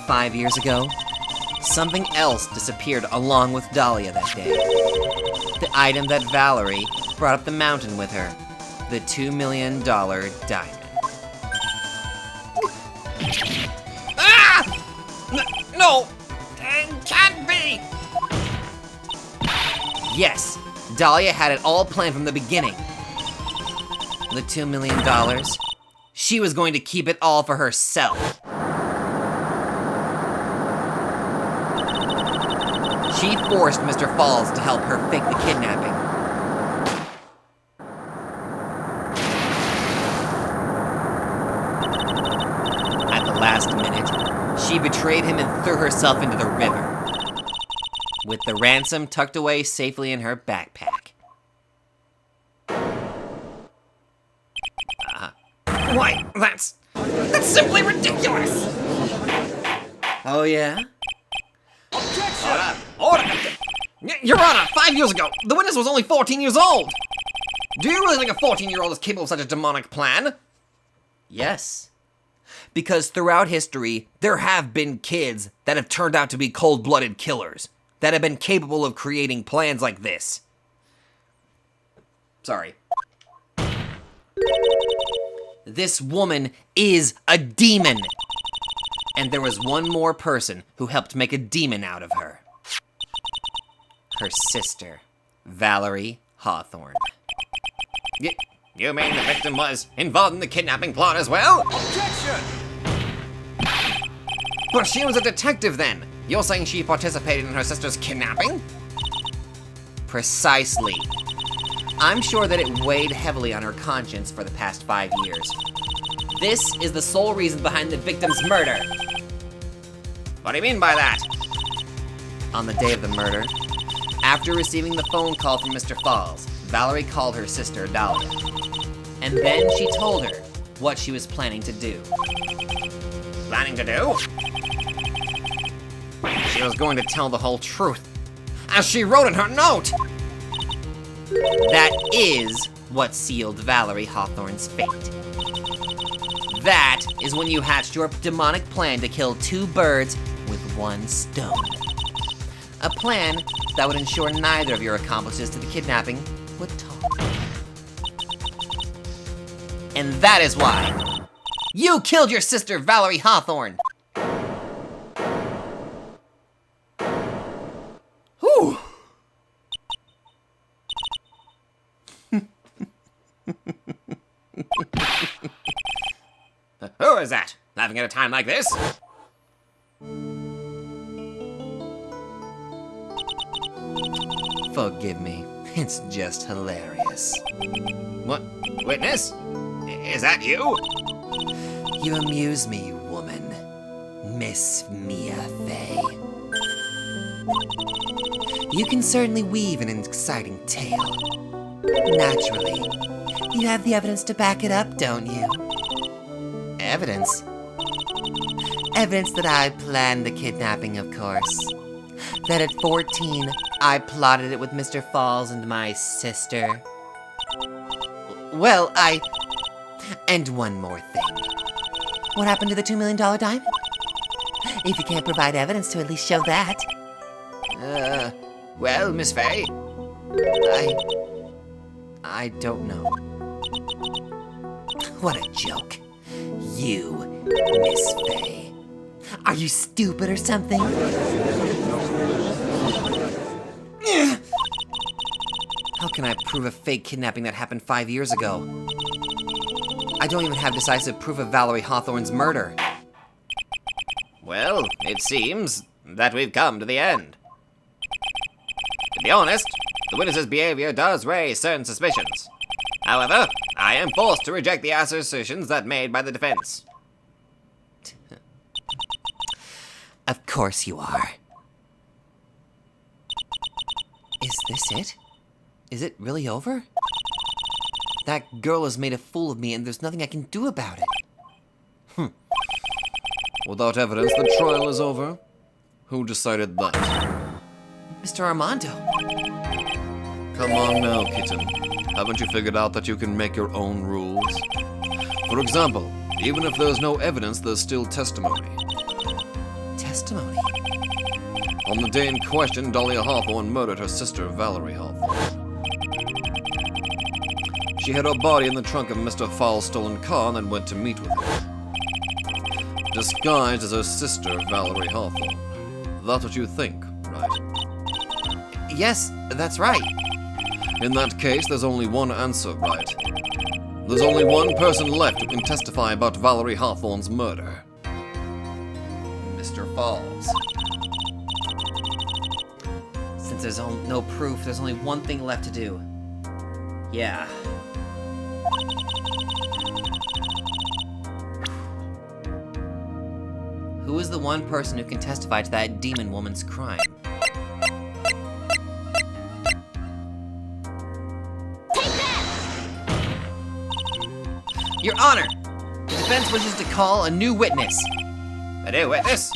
5 years ago, something else disappeared along with Dahlia that day. The item that Valerie brought up the mountain with her. The $2 million diamond. Ah! No! It can't be! Yes, Dahlia had it all planned from the beginning. The $2 million, she was going to keep it all for herself. She forced Mr. Falls to help her fake the kidnapping. At the last minute, she betrayed him and threw herself into the river, with the ransom tucked away safely in her backpack. Why, that's simply ridiculous! Oh yeah? Order! Order! Your Honor, 5 years ago, the witness was only 14 years old! Do you really think a 14-year-old is capable of such a demonic plan? Yes. Because throughout history, there have been kids that have turned out to be cold-blooded killers, that have been capable of creating plans like this. Sorry. This woman is a demon! And there was one more person who helped make a demon out of her. Her sister, Valerie Hawthorne. You mean the victim was involved in the kidnapping plot as well? Objection! But she was a detective then. You're saying she participated in her sister's kidnapping? Precisely. I'm sure that it weighed heavily on her conscience for the past 5 years. This is the sole reason behind the victim's murder. What do you mean by that? On the day of the murder, after receiving the phone call from Mr. Falls, Valerie called her sister Dahlia. And then she told her what she was planning to do. Planning to do? She was going to tell the whole truth, as she wrote in her note! That is what sealed Valerie Hawthorne's fate. That is when you hatched your demonic plan to kill 2 birds with 1 stone. A plan that would ensure neither of your accomplices to the kidnapping would talk. And that is why you killed your sister, Valerie Hawthorne! Whew. Who is that? Laughing at a time like this? Forgive me, it's just hilarious. What? Witness? Is that you? You amuse me, woman. Miss Mia Fey. You can certainly weave an exciting tale. Naturally. You have the evidence to back it up, don't you? Evidence? Evidence that I planned the kidnapping, of course. That at 14, I plotted it with Mr. Falls and my sister. Well, And one more thing. What happened to the $2 million diamond? If you can't provide evidence to at least show that. Well, Miss Fey. I don't know. What a joke. You, Miss Fey. Are you stupid or something? How can I prove a fake kidnapping that happened 5 years ago? I don't even have decisive proof of Valerie Hawthorne's murder. Well, it seems that we've come to the end. To be honest, the witness's behavior does raise certain suspicions. However, I am forced to reject the assertions that made by the defense. Of course you are. Is this it? Is it really over? That girl has made a fool of me and there's nothing I can do about it. Without evidence, the trial is over. Who decided that? Mr. Armando. Come on now, kitten. Haven't you figured out that you can make your own rules? For example, even if there's no evidence, there's still testimony. Testimony? On the day in question, Dahlia Hawthorne murdered her sister, Valerie Hawthorne. She had her body in the trunk of Mr. Fowl's stolen car and then went to meet with him. Disguised as her sister, Valerie Hawthorne. That's what you think, right? Yes, that's right. In that case, there's only one answer, right? There's only one person left who can testify about Valerie Hawthorne's murder. Mr. Falls. Since there's no proof, there's only one thing left to do. Yeah. Who is the one person who can testify to that demon woman's crime? Your Honor, the defense wishes to call a new witness. A new witness?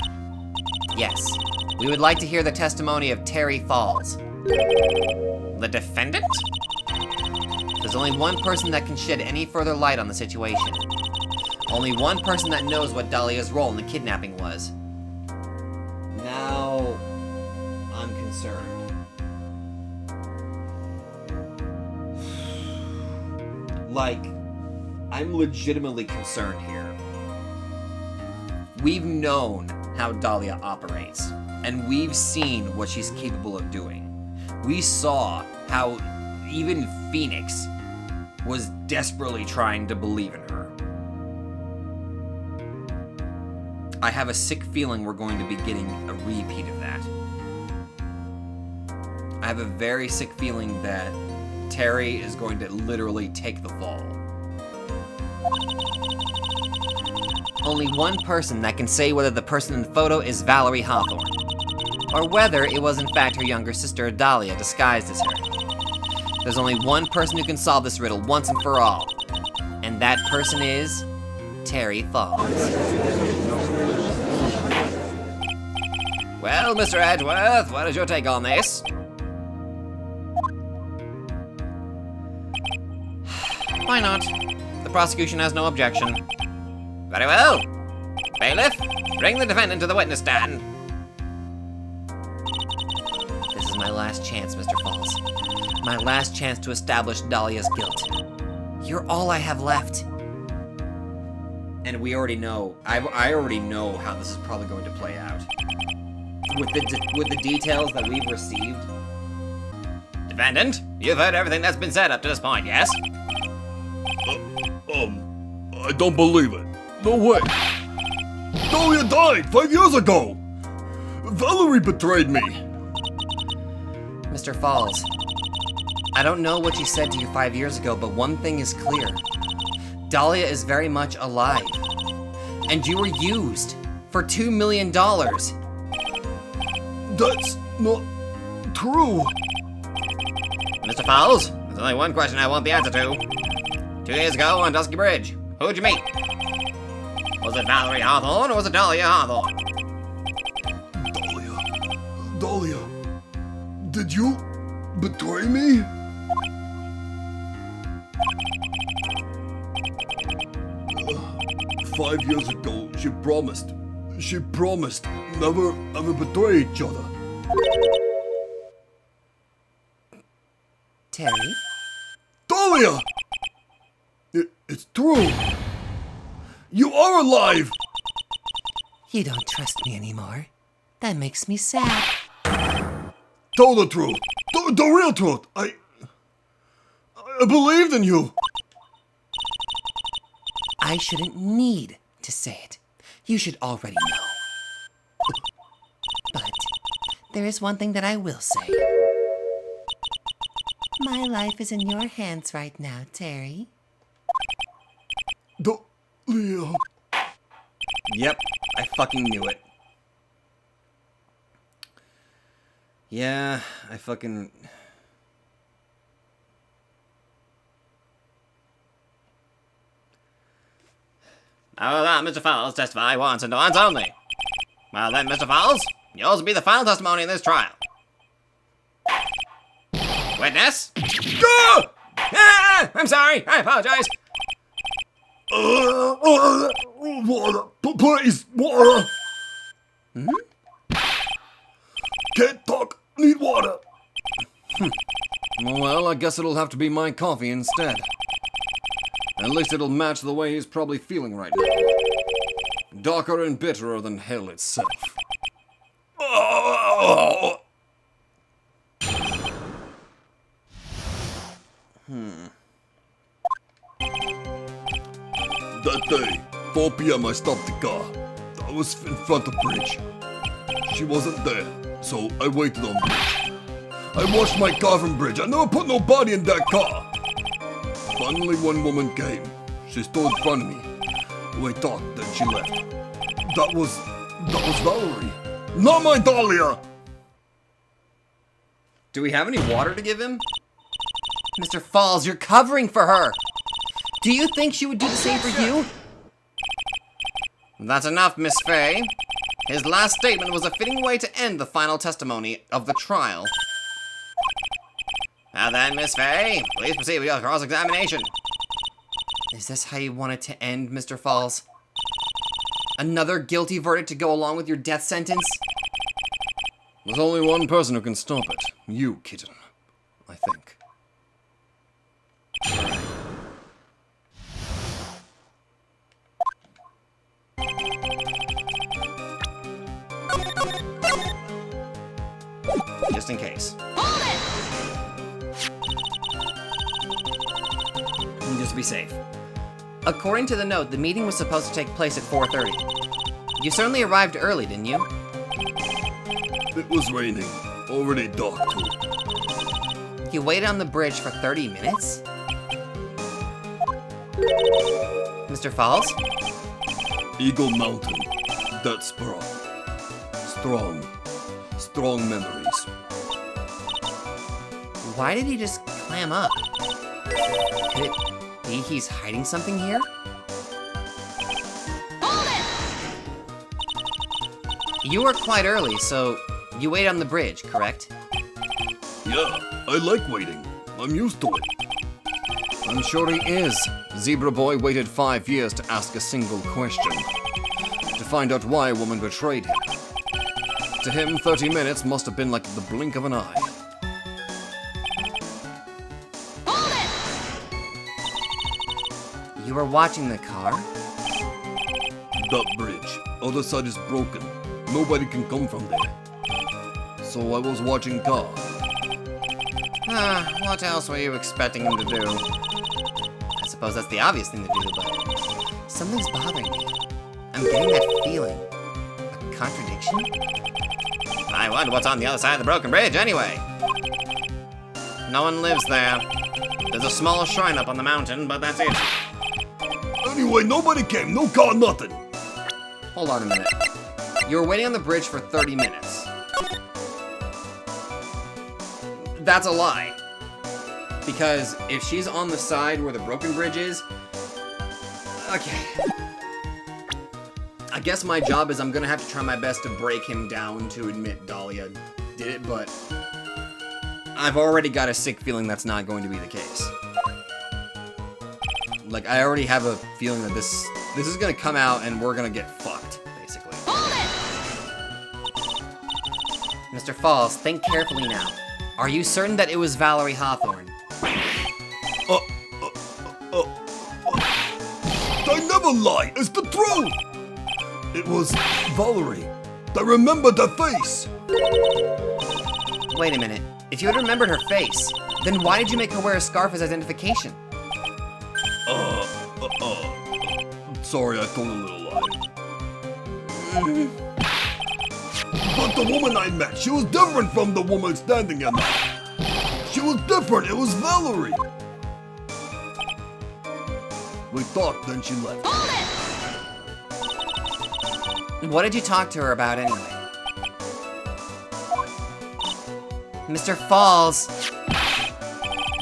Yes. We would like to hear the testimony of Terry Falls. The defendant? There's only one person that can shed any further light on the situation. Only one person that knows what Dahlia's role in the kidnapping was. Now, I'm concerned. Like, I'm legitimately concerned here. We've known how Dahlia operates, and we've seen what she's capable of doing. We saw how even Phoenix was desperately trying to believe in her. I have a sick feeling we're going to be getting a repeat of that. I have a very sick feeling that Terry is going to literally take the fall. Only one person that can say whether the person in the photo is Valerie Hawthorne, or whether it was in fact her younger sister Dahlia disguised as her. There's only one person who can solve this riddle once and for all, and That person is Terry Falls. Well, Mr. Edgeworth, what is your take on this? Why not? The prosecution has no objection. Very well. Bailiff, bring the defendant to the witness stand. This is my last chance, Mr. Falls. My last chance to establish Dahlia's guilt. You're all I have left. And we already know, I already know how this is probably going to play out. With the details that we've received. Defendant, you've heard everything that's been said up to this point, yes? I don't believe it. No way. Dahlia died 5 years ago. Valerie betrayed me. Mr. Falls, I don't know what she said to you 5 years ago, but one thing is clear. Dahlia is very much alive. And you were used for $2 million. That's not true. Mr. Falls, there's only one question I want the answer to. 2 days ago on Dusky Bridge, who'd you meet? Was it Valerie Hawthorne or was it Dahlia Hawthorne? Dahlia, did you betray me? Uh, 5 years ago, she promised never ever betray each other. Terry? Dahlia! It's true. You are alive. You don't trust me anymore. That makes me sad. Tell the truth. The real truth. I believed in you. I shouldn't need to say it. You should already know. But there is one thing that I will say. My life is in your hands right now, Terry. Dahlia. Yep, I fucking knew it. Yeah, I fucking... I will allow Mr. Falls testify once and once only. Well then, Mr. Falls, yours will be the final testimony in this trial. Witness? I'm sorry, I apologize. Water. Please, water. Can't talk. Need water. Well, I guess it'll have to be my coffee instead. At least it'll match the way he's probably feeling right now. Darker and bitterer than hell itself. That day, 4 p.m. I stopped the car. I was in front of bridge. She wasn't there, so I waited on bridge. I washed my car from bridge. I never put no body in that car. Finally, one woman came. She stood in front of me. We talked, then she left. That was Valerie. Not my Dahlia! Do we have any water to give him? Mr. Falls, you're covering for her. Do you think she would do the same for you? That's enough, Miss Fay. His last statement was a fitting way to end the final testimony of the trial. Now then, Miss Fay, please proceed with your cross-examination. Is this how you want it to end, Mr. Falls? Another guilty verdict to go along with your death sentence? There's only one person who can stop it. You, kitten. I think. Just in case. Just to be safe. According to the note, the meeting was supposed to take place at 4:30. You certainly arrived early, didn't you? It was raining. Already dark too. You waited on the bridge for 30 minutes? Mr. Falls? Eagle Mountain. That's strong memories. Why did he just clam up? be he's hiding something here? You were quite early, so you waited on the bridge, correct? Yeah, I like waiting. I'm used to it. I'm sure he is. Zebra Boy waited 5 years to ask a single question. To find out why a woman betrayed him. To him, 30 minutes must have been like the blink of an eye. You were watching the car? That bridge. Other side is broken. Nobody can come from there. So I was watching car. What else were you expecting him to do? I suppose that's the obvious thing to do, but something's bothering me. I'm getting that feeling. A contradiction? I wonder what's on the other side of the broken bridge, anyway. No one lives there. There's a small shrine up on the mountain, but that's it. Anyway, nobody came. No car, nothing. Hold on a minute. You were waiting on the bridge for 30 minutes. That's a lie. Because if she's on the side where the broken bridge is... Okay. I guess my job is I'm gonna have to try my best to break him down to admit Dahlia did it, but... I've already got a sick feeling that's not going to be the case. Like, I already have a feeling that this is gonna come out and we're gonna get fucked, basically. Mr. Falls, think carefully now. Are you certain that it was Valerie Hawthorne? I never lie. It's the truth. It was Valerie. I remembered her face. Wait a minute. If you had remembered her face, then why did you make her wear a scarf as identification? Sorry, I told a little lie. But the woman I met, she was different from the woman standing in there. She was different. It was Valerie. We talked, then she left. What did you talk to her about anyway? Mr. Falls.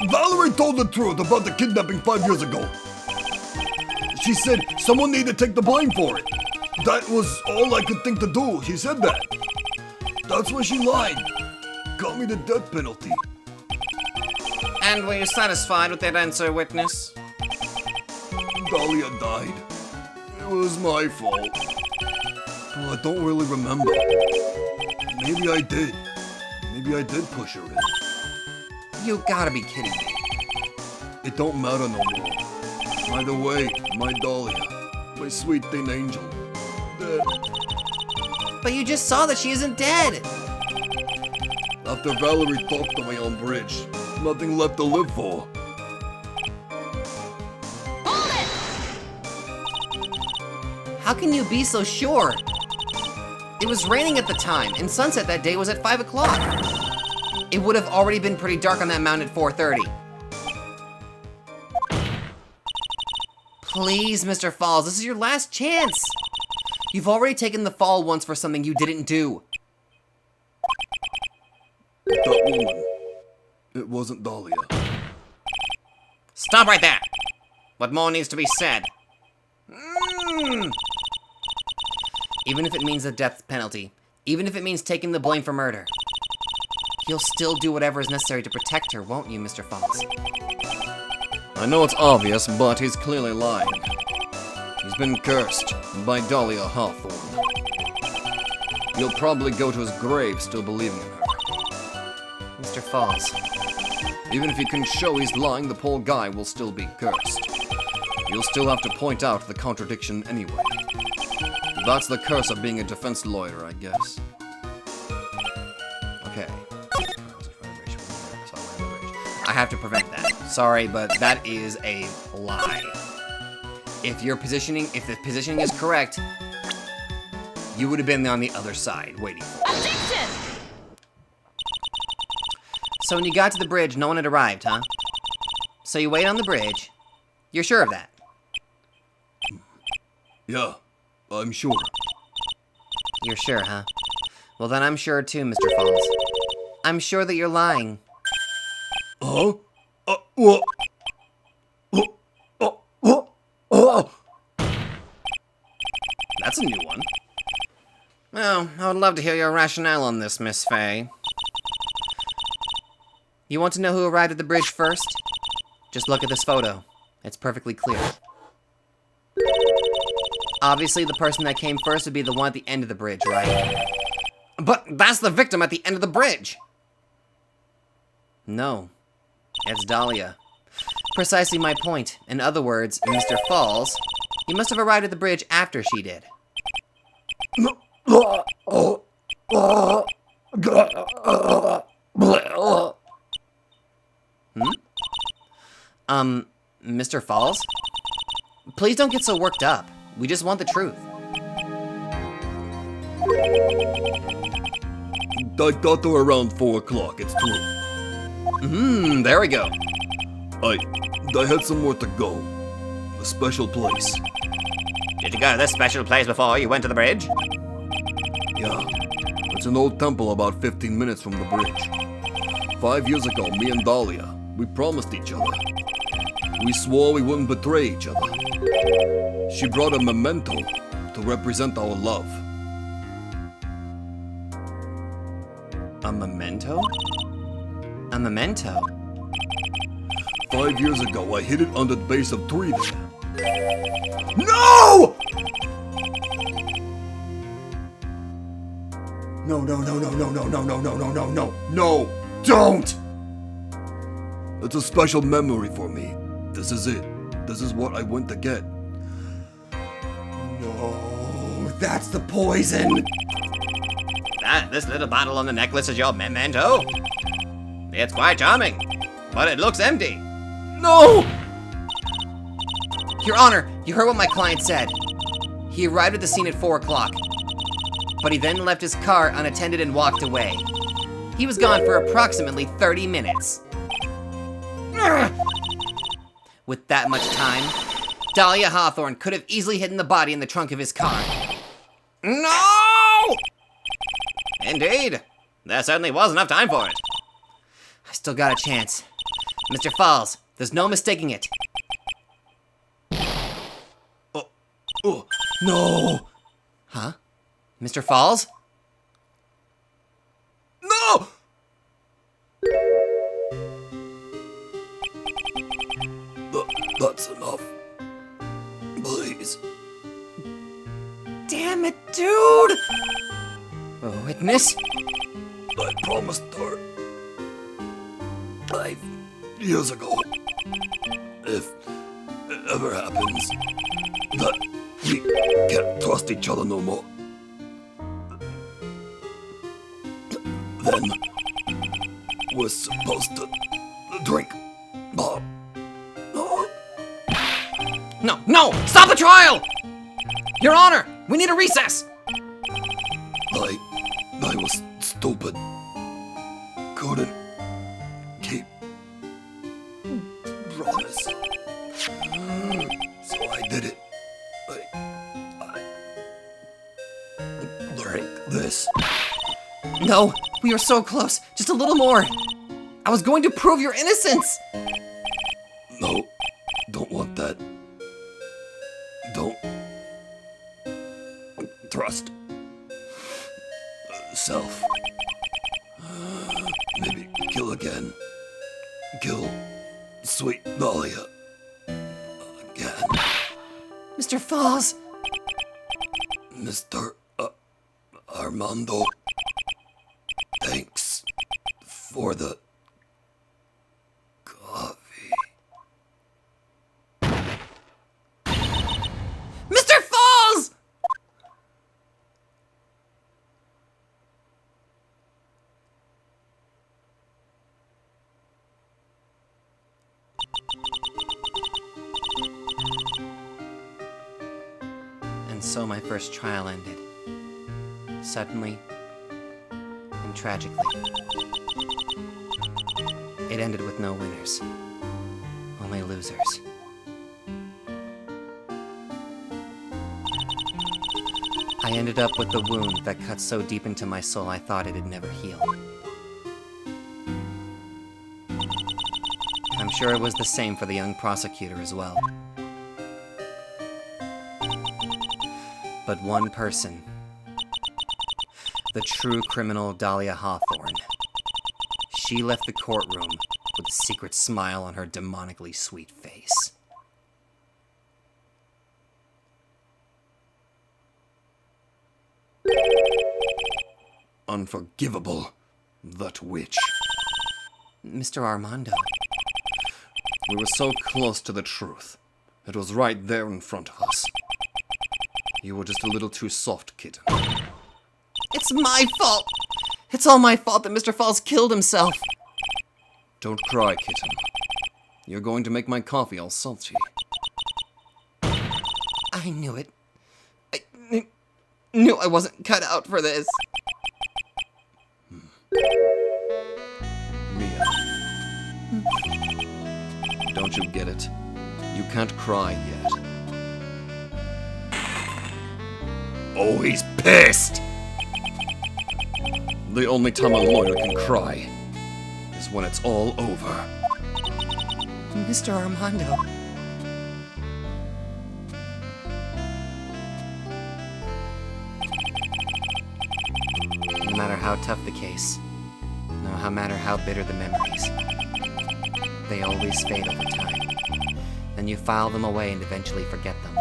Valerie told the truth about the kidnapping 5 years ago. She said someone needed to take the blame for it. That was all I could think to do. She said that. That's why she lied. Got me the death penalty. And were you satisfied with that answer, witness? Dahlia died. It was my fault. Well, I don't really remember. Maybe I did. Maybe I did push her in. You gotta be kidding me. It don't matter no more. Either way, my Dahlia, my sweet thin angel, dead. But you just saw that she isn't dead. After Valerie talked to me on bridge, nothing left to live for. How can you be so sure? It was raining at the time, and sunset that day was at 5 o'clock. It would have already been pretty dark on that mountain at 4:30. Please, Mr. Falls, this is your last chance. You've already taken the fall once for something you didn't do. That woman, it wasn't Dahlia. Stop right there! What more needs to be said? Even if it means the death penalty, even if it means taking the blame for murder, you'll still do whatever is necessary to protect her, won't you, Mr. Falls? I know it's obvious, but he's clearly lying. He's been cursed by Dahlia Hawthorne. You'll probably go to his grave still believing in her. Mr. Falls. Even if you can show he's lying, the poor guy will still be cursed. You'll still have to point out the contradiction anyway. That's the curse of being a defense lawyer, I guess. Okay. I have to prevent that. Sorry, but that is a lie. If the positioning is correct, you would have been on the other side waiting for it. Objection! So when you got to the bridge, no one had arrived, huh? So you wait on the bridge. You're sure of that? Yeah, I'm sure. You're sure, huh? Well, then I'm sure too, Mr. Falls. I'm sure that you're lying. Huh? What? that's a new one. Well, I would love to hear your rationale on this, Miss Fay. You want to know who arrived at the bridge first? Just look at this photo. It's perfectly clear. Obviously, the person that came first would be the one at the end of the bridge, right? But that's the victim at the end of the bridge. No. It's Dahlia. Precisely my point. In other words, Mr. Falls, you must have arrived at the bridge after she did. Mr. Falls? Please don't get so worked up. We just want the truth. I got there around 4 o'clock. It's true. There we go. I had somewhere to go. A special place. Did you go to this special place before you went to the bridge? Yeah. It's an old temple about 15 minutes from the bridge. 5 years ago, me and Dahlia, we promised each other. We swore we wouldn't betray each other. She brought a memento to represent our love. A memento? A memento? 5 years ago, I hid it under the base of 3 there. No! No, no, no, no, no, no, no, no, no, no, no, no, no, don't! It's a special memory for me. This is it. This is what I went to get. No, that's the poison! This little bottle on the necklace is your memento? It's quite charming, but it looks empty. No! Your Honor, you heard what my client said. He arrived at the scene at 4 o'clock, but he then left his car unattended and walked away. He was gone for approximately 30 minutes. With that much time, Dahlia Hawthorne could have easily hidden the body in the trunk of his car. No! Indeed. There certainly was enough time for it. I still got a chance. Mr. Falls, there's no mistaking it. Oh, no! Huh? Mr. Falls? No! That's enough. Please. Damn it, dude! Witness? I promised her 5 years ago, if it ever happens, that we can't trust each other no more, then we're supposed to drink. No, no! Stop the trial! Your Honor, we need a recess! I was stupid. Couldn't keep promise. So I did it. I drank this. No, we were so close. Just a little more. I was going to prove your innocence. No, don't want that. Don't trust self. Maybe kill again. Kill sweet Dahlia again. Mr. Falls. Mr. Armando, thanks for the coffee. Mr. Falls! And so my first trial ended. Suddenly and tragically. It ended with no winners, only losers. I ended up with a wound that cut so deep into my soul I thought it'd never heal. I'm sure it was the same for the young prosecutor as well. But one person. The true criminal Dahlia Hawthorne. She left the courtroom with a secret smile on her demonically sweet face. Unforgivable. That witch. Mr. Armando. We were so close to the truth. It was right there in front of us. You were just a little too soft, kitten. It's my fault! It's all my fault that Mr. Falls killed himself! Don't cry, kitten. You're going to make my coffee all salty. I knew it. I knew I wasn't cut out for this. Mia. Don't you get it? You can't cry yet. Oh, he's pissed! The only time a lawyer can cry is when it's all over. Mr. Armando. No matter how tough the case, no matter how bitter the memories, they always fade over time. Then you file them away and eventually forget them.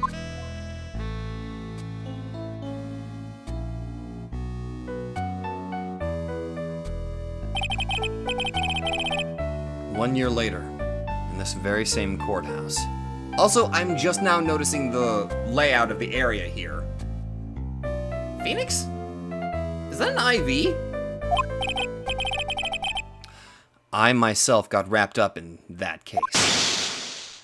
One year later, in this very same courthouse. Also, I'm just now noticing the layout of the area here. Phoenix? Is that an IV? I myself got wrapped up in that case.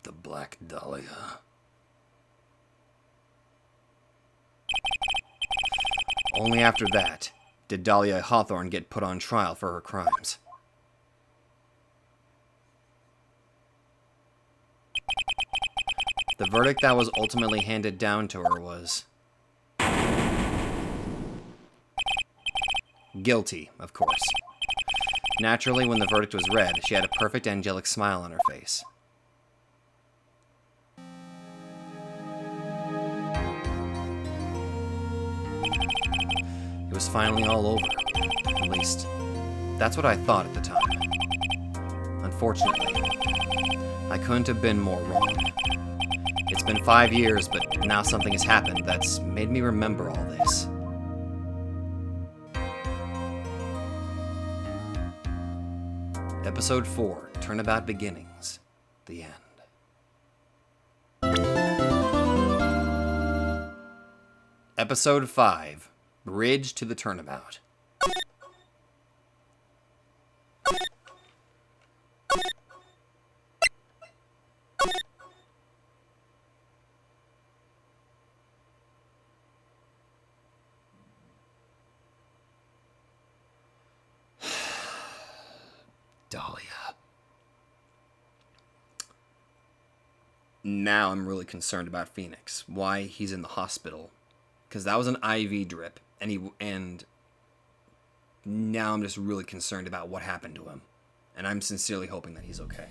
The Black Dahlia. Only after that did Dahlia Hawthorne get put on trial for her crimes. The verdict that was ultimately handed down to her was guilty, of course. Naturally, when the verdict was read, she had a perfect angelic smile on her face. It was finally all over. At least, that's what I thought at the time. Unfortunately, I couldn't have been more wrong. It's been 5 years, but now something has happened that's made me remember all this. Episode 4, Turnabout Beginnings. The end. Episode 5, Bridge to the Turnabout. Dahlia. Now I'm really concerned about Phoenix. Why he's in the hospital. Because that was an IV drip. And now I'm just really concerned about what happened to him. And I'm sincerely hoping that he's okay.